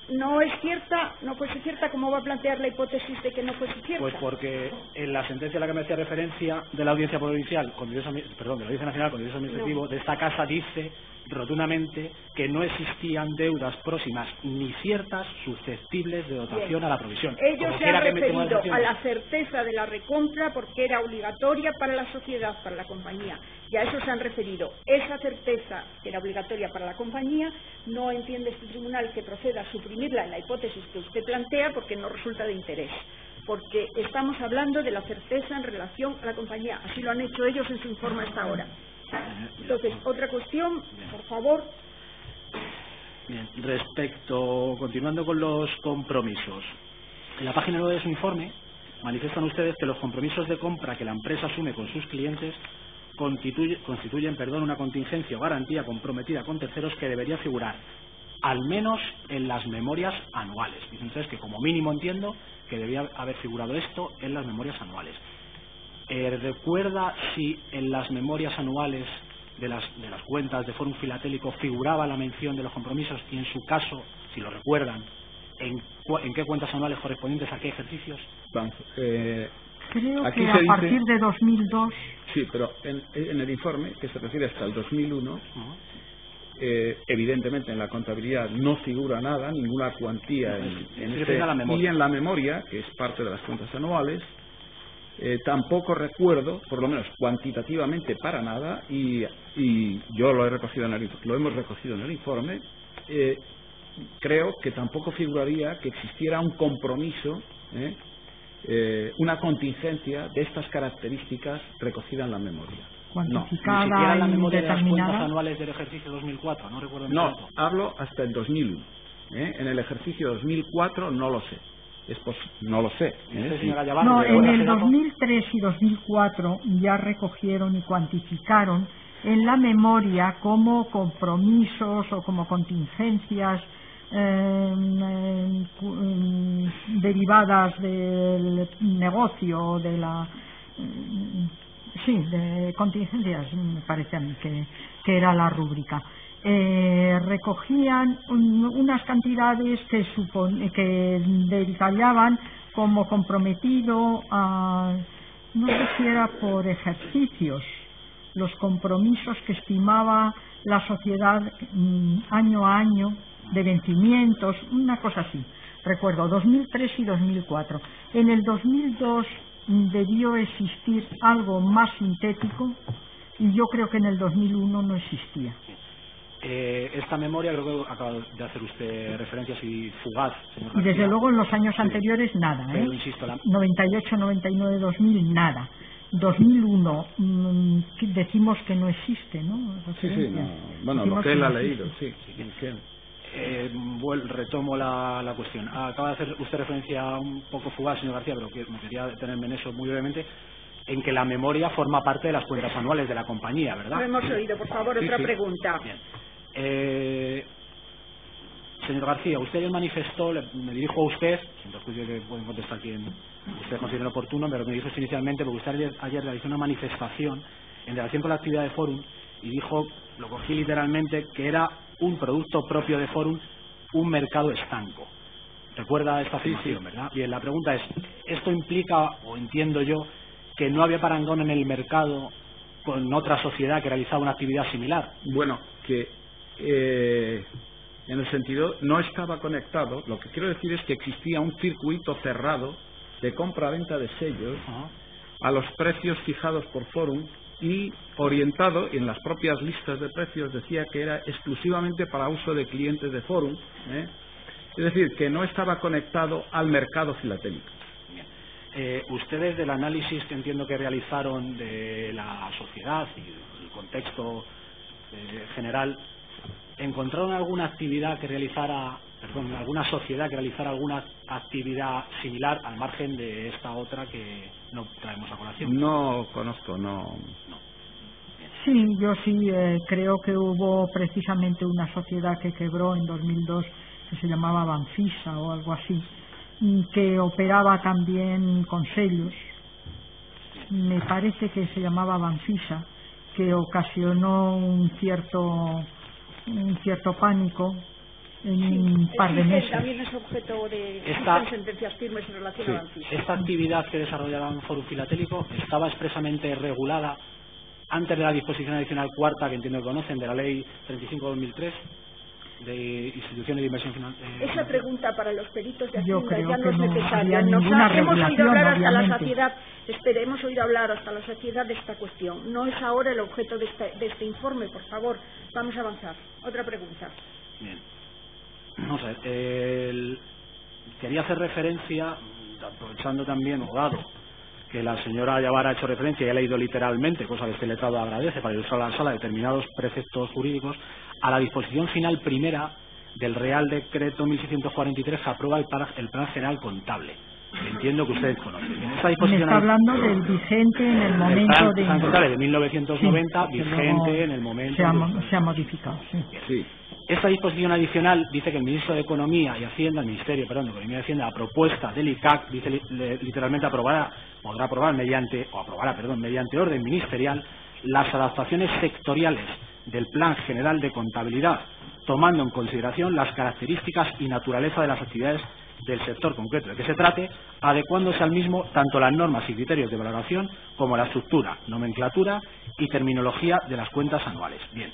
No es cierta, no fuese cierta, ¿cómo va a plantear la hipótesis de que no fuese cierta? Pues porque en la sentencia a la que me hacía referencia de la Audiencia Provincial, de la Audiencia Nacional con Derecho Administrativo, de esta casa, dice rotundamente que no existían deudas próximas ni ciertas susceptibles de dotación a la provisión. Ellos se han referido a la certeza de la recompra porque era obligatoria para la sociedad, para la compañía, y a eso se han referido. Esa certeza que era obligatoria para la compañía, no entiende este tribunal que proceda a suprimirla en la hipótesis que usted plantea porque no resulta de interés, porque estamos hablando de la certeza en relación a la compañía. Así lo han hecho ellos en su informe hasta ahora. Entonces, otra cuestión, por favor. Bien, continuando con los compromisos. En la página 9 de su informe manifiestan ustedes que los compromisos de compra que la empresa asume con sus clientes constituyen una contingencia o garantía comprometida con terceros que debería figurar al menos en las memorias anuales. Dicen ustedes que como mínimo entiendo que debía haber figurado esto en las memorias anuales. ¿Recuerda si en las memorias anuales de las cuentas de Forum Filatélico figuraba la mención de los compromisos y, en su caso, si lo recuerdan, ¿En qué cuentas anuales correspondientes a qué ejercicios? Creo aquí que a partir de 2002. Sí, pero en el informe, que se refiere hasta el 2001, evidentemente en la contabilidad no figura nada, ninguna cuantía y en la memoria, que es parte de las cuentas anuales, tampoco recuerdo, por lo menos cuantitativamente, para nada, y yo lo hemos recogido en el informe. Creo que tampoco figuraría que existiera un compromiso, una contingencia de estas características recogida en la memoria. Cuantificada, ni siquiera en la memoria de las cuentas determinada. Anuales del ejercicio 2004, no recuerdo. No, hablo hasta el 2001. En el ejercicio 2004 no lo sé. No lo sé. No, en el 2003 y 2004 ya recogieron y cuantificaron en la memoria como compromisos o como contingencias derivadas del negocio, de la de contingencias, me parece a mí que era la rúbrica. Recogían unas cantidades que detallaban como comprometido no sé si era por ejercicios, los compromisos que estimaba la sociedad año a año de vencimientos, una cosa así. Recuerdo 2003 y 2004. En el 2002 debió existir algo más sintético y yo creo que en el 2001 no existía. Esta memoria, creo que acaba de hacer usted referencias y fugaz, señor García. Y desde luego en los años anteriores nada, pero, insisto, 98, 99, 2000 nada. 2001 decimos que no existe, ¿no? Sí, no. Bueno, decimos lo que él ha leído, sí. Retomo la cuestión. Acaba de hacer usted referencia un poco fugaz, señor García, pero me quería detenerme en eso muy brevemente, en que la memoria forma parte de las cuentas anuales de la compañía, ¿verdad? Lo hemos oído, por favor, otra pregunta. Bien. Señor García, usted ayer manifestó, me dirijo a usted, sin perjuicio que pueden contestar quien usted considere oportuno, pero me dijo inicialmente porque usted ayer realizó una manifestación en relación con la actividad de Forum y dijo, lo cogí literalmente, que era un producto propio de Forum, un mercado estanco. ¿Recuerda esta afirmación, verdad? Bien, la pregunta es, ¿esto implica, o entiendo yo, que no había parangón en el mercado con otra sociedad que realizaba una actividad similar? Bueno, que en el sentido no estaba conectado. Lo que quiero decir es que existía un circuito cerrado de compra-venta de sellos a los precios fijados por Forum y orientado en las propias listas de precios, decía que era exclusivamente para uso de clientes de Forum, es decir, que no estaba conectado al mercado filatélico. Ustedes, del análisis que entiendo que realizaron de la sociedad y el contexto general, ¿encontraron alguna actividad que realizara, alguna sociedad que realizara alguna actividad similar al margen de esta otra que no traemos a colación? No conozco, no. Sí, yo sí creo que hubo precisamente una sociedad que quebró en 2002 que se llamaba Banfisa o algo así, que operaba también con sellos. Me parece que se llamaba Banfisa, que ocasionó un cierto pánico en un par de meses. También es objeto de sentencias firmes en relación a Banfisa. ¿Esta actividad que desarrollaba en Forum Filatélico estaba expresamente regulada antes de la disposición adicional cuarta, que entiendo que conocen, de la Ley 35/2003 de instituciones de inversión financiera? Esa pregunta para los peritos de Yo Hacienda creo ya no es necesaria. Hemos oído hablar hasta la obviamente. saciedad. Hemos oído hablar hasta la saciedad de esta cuestión. No es ahora el objeto de este informe, por favor. Vamos a avanzar. Otra pregunta. Bien. Vamos a ver. Quería hacer referencia, aprovechando también, dado que la señora Yavar ha hecho referencia y ha leído literalmente, cosa que este letrado agradece para ilustrar a la sala, determinados preceptos jurídicos, a la disposición final primera del Real Decreto 1643 que aprueba el Plan General Contable. Entiendo que ustedes conocen. Esta disposición está hablando del vigente en el momento el Plan Contable de 1990, vigente en el momento... Se ha modificado, sí. Esta disposición adicional dice que el Ministro de Economía y Hacienda, el Ministerio de Economía y Hacienda, a propuesta del ICAC, dice literalmente podrá aprobar mediante orden ministerial las adaptaciones sectoriales del Plan General de Contabilidad, tomando en consideración las características y naturaleza de las actividades del sector concreto de que se trate, adecuándose al mismo tanto las normas y criterios de valoración como la estructura, nomenclatura y terminología de las cuentas anuales. Bien,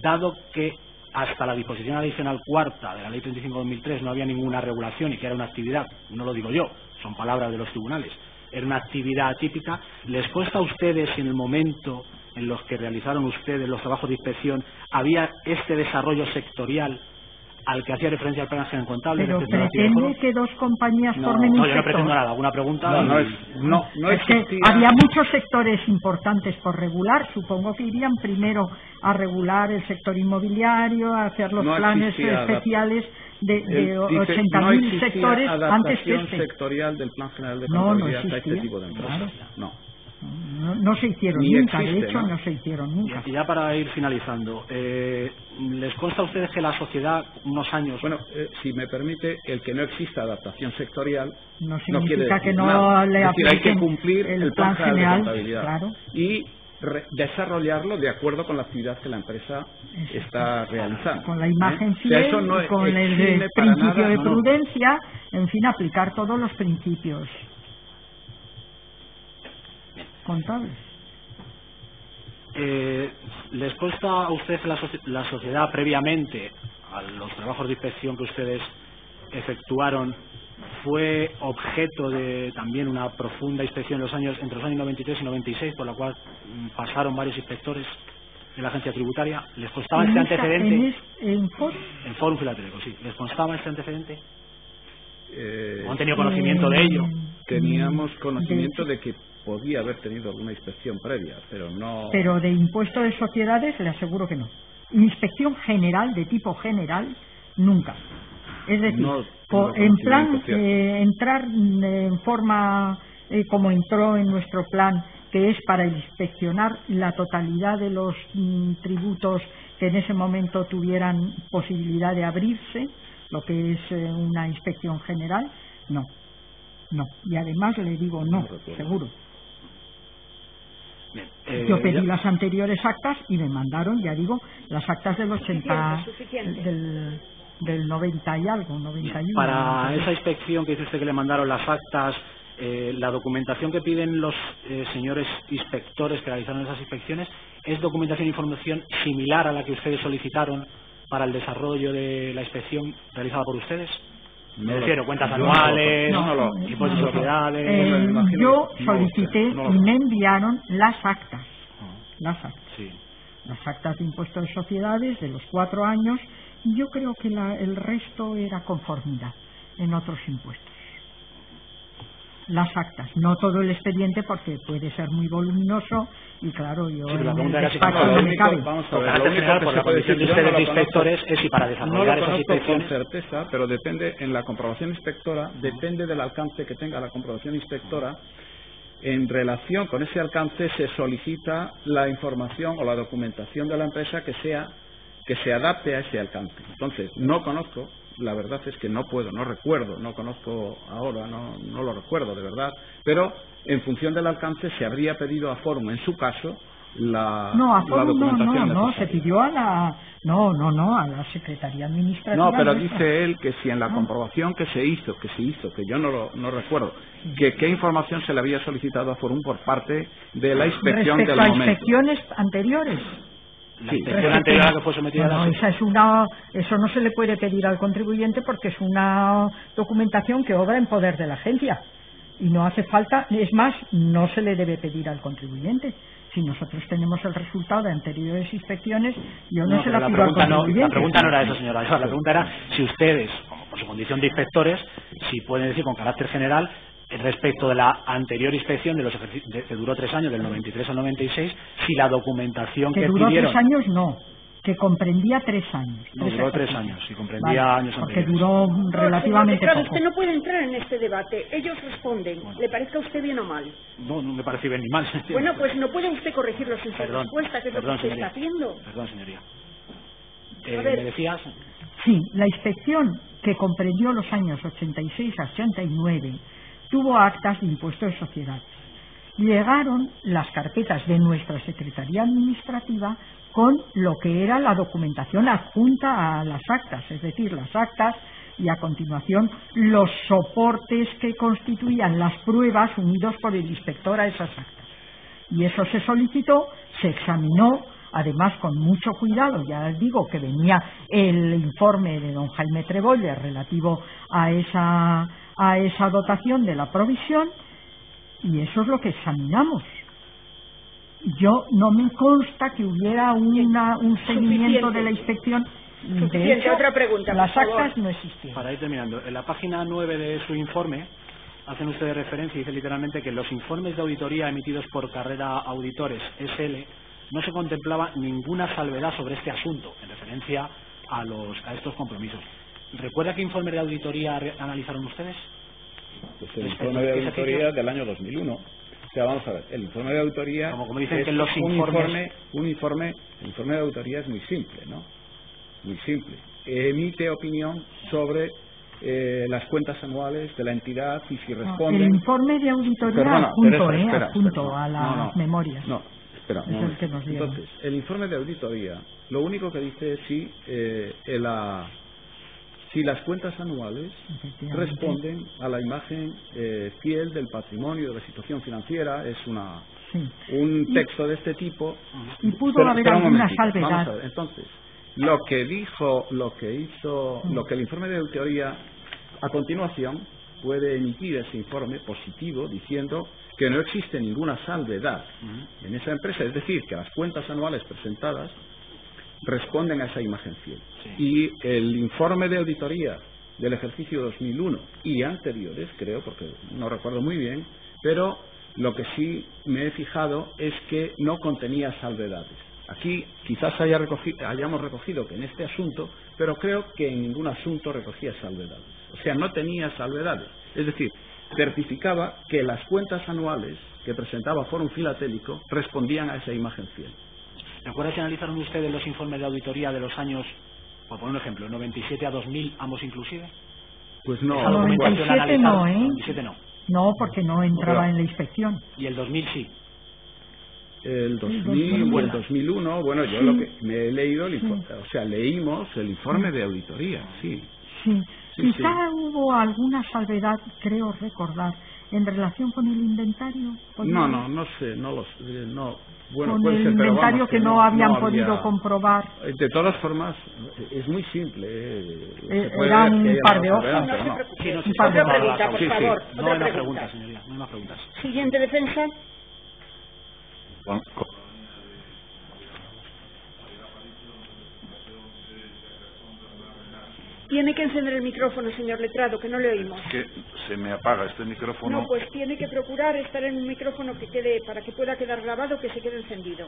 dado que hasta la disposición adicional cuarta de la Ley 35/2003 no había ninguna regulación y que era una actividad, no lo digo yo, son palabras de los tribunales, era una actividad atípica, ¿les consta a ustedes si en el momento en los que realizaron ustedes los trabajos de inspección había este desarrollo sectorial al que hacía referencia el Plan General Contable? Pero pretende que dos compañías formen un sector. No, yo no pretendo nada. ¿Alguna pregunta? No es que había muchos sectores importantes por regular. Supongo que irían primero a regular el sector inmobiliario, a hacer los planes especiales de 80.000 sectores antes que este. Sectorial del Plan General de Contabilidad a este tipo de empresas. Claro. No se hicieron nunca, de hecho no se hicieron nunca. Y ya para ir finalizando, ¿les consta a ustedes que la sociedad, unos años... Bueno, si me permite, el que no exista adaptación sectorial no significa quiere que no le apliquen hay que cumplir el Plan General de Contabilidad, claro. Y desarrollarlo de acuerdo con la actividad que la empresa está realizando. Con la imagen fiel, y con el principio de prudencia, en fin, aplicar todos los principios contables. ¿Les consta a usted que la sociedad previamente a los trabajos de inspección que ustedes efectuaron fue objeto de también una profunda inspección entre los años 93 y 96, por la cual pasaron varios inspectores de la agencia tributaria? ¿Les constaba este antecedente? ¿En Fórum Filatélico, sí. ¿Les constaba este antecedente? ¿O han tenido conocimiento de ello? Teníamos conocimiento de que podía haber tenido alguna inspección previa, pero no... Pero de impuesto de sociedades le aseguro que no. Inspección general, de tipo general, nunca. Es decir, en plan, entrar en forma como entró en nuestro plan, que es para inspeccionar la totalidad de los tributos que en ese momento tuvieran posibilidad de abrirse, lo que es una inspección general, no. Y además le digo no, seguro. Bien, yo pedí las anteriores actas y me mandaron, ya digo, las actas del 80, del 90 y algo, 91. Para esa inspección que dice usted que le mandaron las actas, la documentación que piden los señores inspectores que realizaron esas inspecciones, ¿es documentación e información similar a la que ustedes solicitaron para el desarrollo de la inspección realizada por ustedes? Me refiero, cuentas anuales, impuestos de sociedades... yo solicité y me enviaron las actas. Sí. Las actas de impuestos de sociedades de los 4 años. Yo creo que el resto era conformidad en otros impuestos. Las actas, no todo el expediente, porque puede ser muy voluminoso y claro, yo en el despacho no me cabe. Vamos a ver, lo único que por la condición de ustedes de inspectores es si para desarrollar esas inspecciones... con certeza, pero depende, en la comprobación inspectora, depende del alcance que tenga la comprobación inspectora. En relación con ese alcance se solicita la información o la documentación de la empresa que se adapte a ese alcance. Entonces, no conozco, la verdad es que no recuerdo, no conozco ahora, no lo recuerdo de verdad, pero en función del alcance se habría pedido a Fórum, en su caso, la documentación no, se pidió a la Secretaría Administrativa. No, pero dice él que si en la comprobación que se hizo, que yo no recuerdo, qué información se le había solicitado a Fórum por parte de la inspección del momento. Respecto a inspecciones anteriores. La inspección anterior a la que fue sometida eso no se le puede pedir al contribuyente porque es una documentación que obra en poder de la agencia y no hace falta, es más, no se le debe pedir al contribuyente. Si nosotros tenemos el resultado de anteriores inspecciones, yo no se la pido al contribuyente. La pregunta no era esa, señora. La pregunta era si ustedes, como por su condición de inspectores, si pueden decir con carácter general respecto de la anterior inspección de los que duró 3 años, del 93 al 96, si la documentación que duró pidieron... 3 años no, que comprendía 3 años. No, duró 3 años, si comprendía años porque anteriores. Duró relativamente claro, poco. usted no puede entrar en este debate. Ellos responden, le parezca a usted bien o mal. No me parece bien ni mal. Bueno, pues no puede usted corregirlos en su respuesta, que es lo que usted está haciendo. Perdón, señoría. ¿Me decías? Sí, la inspección que comprendió los años 86 a 89 tuvo actas de impuestos de sociedades llegaron las carpetas de nuestra Secretaría Administrativa con lo que era la documentación adjunta a las actas, es decir, las actas y a continuación los soportes que constituían las pruebas unidos por el inspector a esas actas. Y eso se solicitó, se examinó, además con mucho cuidado. Ya les digo que venía el informe de don Jaime Treboller relativo a esa dotación de la provisión, y eso es lo que examinamos. Yo no me consta que hubiera un seguimiento de la inspección. De hecho, otra pregunta, las actas no existían. Para ir terminando, en la página 9 de su informe hacen ustedes referencia y dice literalmente que en los informes de auditoría emitidos por Carrera Auditores SL no se contemplaba ninguna salvedad sobre este asunto, en referencia a estos compromisos. ¿Recuerda qué informe de auditoría analizaron ustedes? Pues el informe de auditoría del año 2001. O sea, vamos a ver, el informe de auditoría como dicen es que los informes... el informe de auditoría es muy simple, ¿no? Muy simple. Emite opinión sobre las cuentas anuales de la entidad y si responden... El informe de auditoría adjunto a las memorias. No, espera. Es el que nos dieron. Entonces, el informe de auditoría, lo único que dice es si las cuentas anuales responden a la imagen fiel del patrimonio, de la situación financiera, es un texto de este tipo. Y pudo haber alguna salvedad. Vamos a ver, entonces, lo que el informe de auditoría, a continuación, puede emitir ese informe positivo diciendo que no existe ninguna salvedad en esa empresa, es decir, que las cuentas anuales presentadas responden a esa imagen fiel. Sí. Y el informe de auditoría del ejercicio 2001 y anteriores, creo, porque no recuerdo muy bien, pero lo que sí me he fijado es que no contenía salvedades. Aquí quizás hayamos recogido que en este asunto, pero creo que en ningún asunto recogía salvedades. O sea, no tenía salvedades. Es decir, certificaba que las cuentas anuales que presentaba Fórum Filatélico respondían a esa imagen fiel. ¿Recuerda si analizaron ustedes los informes de auditoría de los años, por poner un ejemplo, 97 a 2000, ambos inclusive? Pues no. A 97 no, ¿eh? 97 no. No, porque no entraba en la inspección. ¿Y el 2000 sí? El 2000 o el 2001, bueno, yo lo que me he leído, o sea, leímos el informe de auditoría, sí. Sí. Quizá hubo alguna salvedad, creo recordar, en relación con el inventario. No sé, no lo sé, no. Bueno, con puede el ser, pero inventario vamos, que no habían podido comprobar. De todas formas, es muy simple. Era un par de hojas. Otra pregunta, por favor. No hay más preguntas, señoría. No hay más preguntas. Siguiente defensa. Tiene que encender el micrófono, señor letrado, que no le oímos. Es que se me apaga este micrófono. No, pues tiene que procurar estar en un micrófono que quede, para que pueda quedar grabado, que se quede encendido.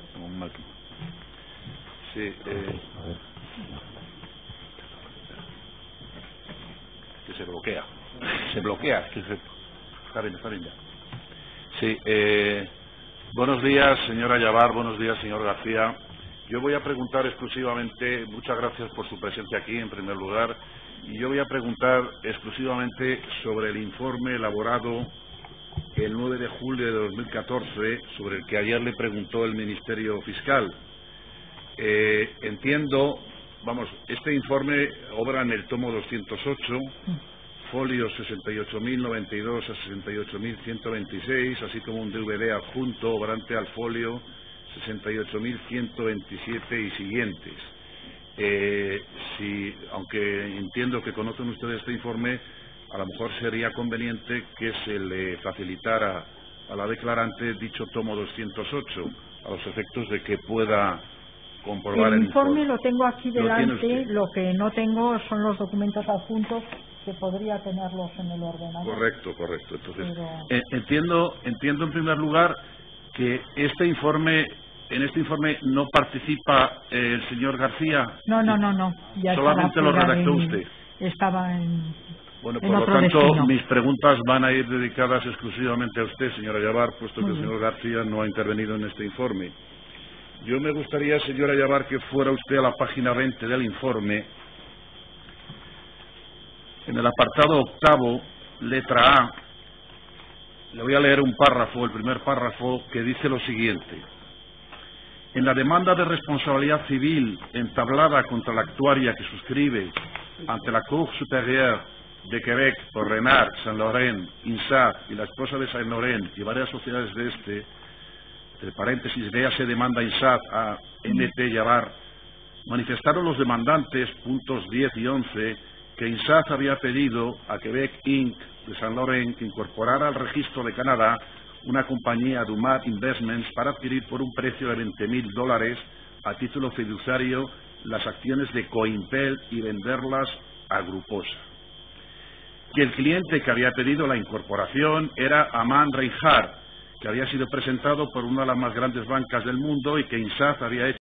Sí, que se bloquea. Se bloquea. Está bien ya. Sí, buenos días, señora Yabar, buenos días, señor García. Yo voy a preguntar exclusivamente, muchas gracias por su presencia aquí en primer lugar, y yo voy a preguntar exclusivamente sobre el informe elaborado el 9 de julio de 2014, sobre el que ayer le preguntó el Ministerio Fiscal. Entiendo, este informe obra en el tomo 208, folios 68.092 a 68.126, así como un DVD adjunto obrante al folio 68.127 y siguientes. Aunque entiendo que conocen ustedes este informe, a lo mejor sería conveniente que se le facilitara a la declarante dicho tomo 208, a los efectos de que pueda comprobar el informe. Lo tengo aquí delante, lo que no tengo son los documentos adjuntos, que podría tenerlos en el ordenador. Correcto. Entonces, entiendo en primer lugar que en este informe no participa el señor García. No. Ya solamente lo redactó usted. Estaba en. Bueno, por lo tanto, mis preguntas van a ir dedicadas exclusivamente a usted, señora Yabar, puesto que el señor García no ha intervenido en este informe. Yo me gustaría, señora Yabar, que fuera usted a la página 20 del informe. En el apartado octavo, letra A, voy a leer un párrafo, el primer párrafo, que dice lo siguiente. En la demanda de responsabilidad civil entablada contra la actuaria que suscribe ante la Cour supérieure de Quebec por Renard, Saint-Laurent, INSAT y la esposa de Saint-Laurent y varias sociedades de entre paréntesis, véase demanda INSAT a MT Yavar, manifestaron los demandantes, puntos 10 y 11, que INSAT había pedido a Quebec Inc. de Saint-Laurent que incorporara al registro de Canadá una compañía Dumas Investments para adquirir por un precio de $20,000 a título fiduciario las acciones de Coimpel y venderlas a Gruposa. Y el cliente que había pedido la incorporación era Aman Reinhardt, que había sido presentado por una de las más grandes bancas del mundo y que INSAT había hecho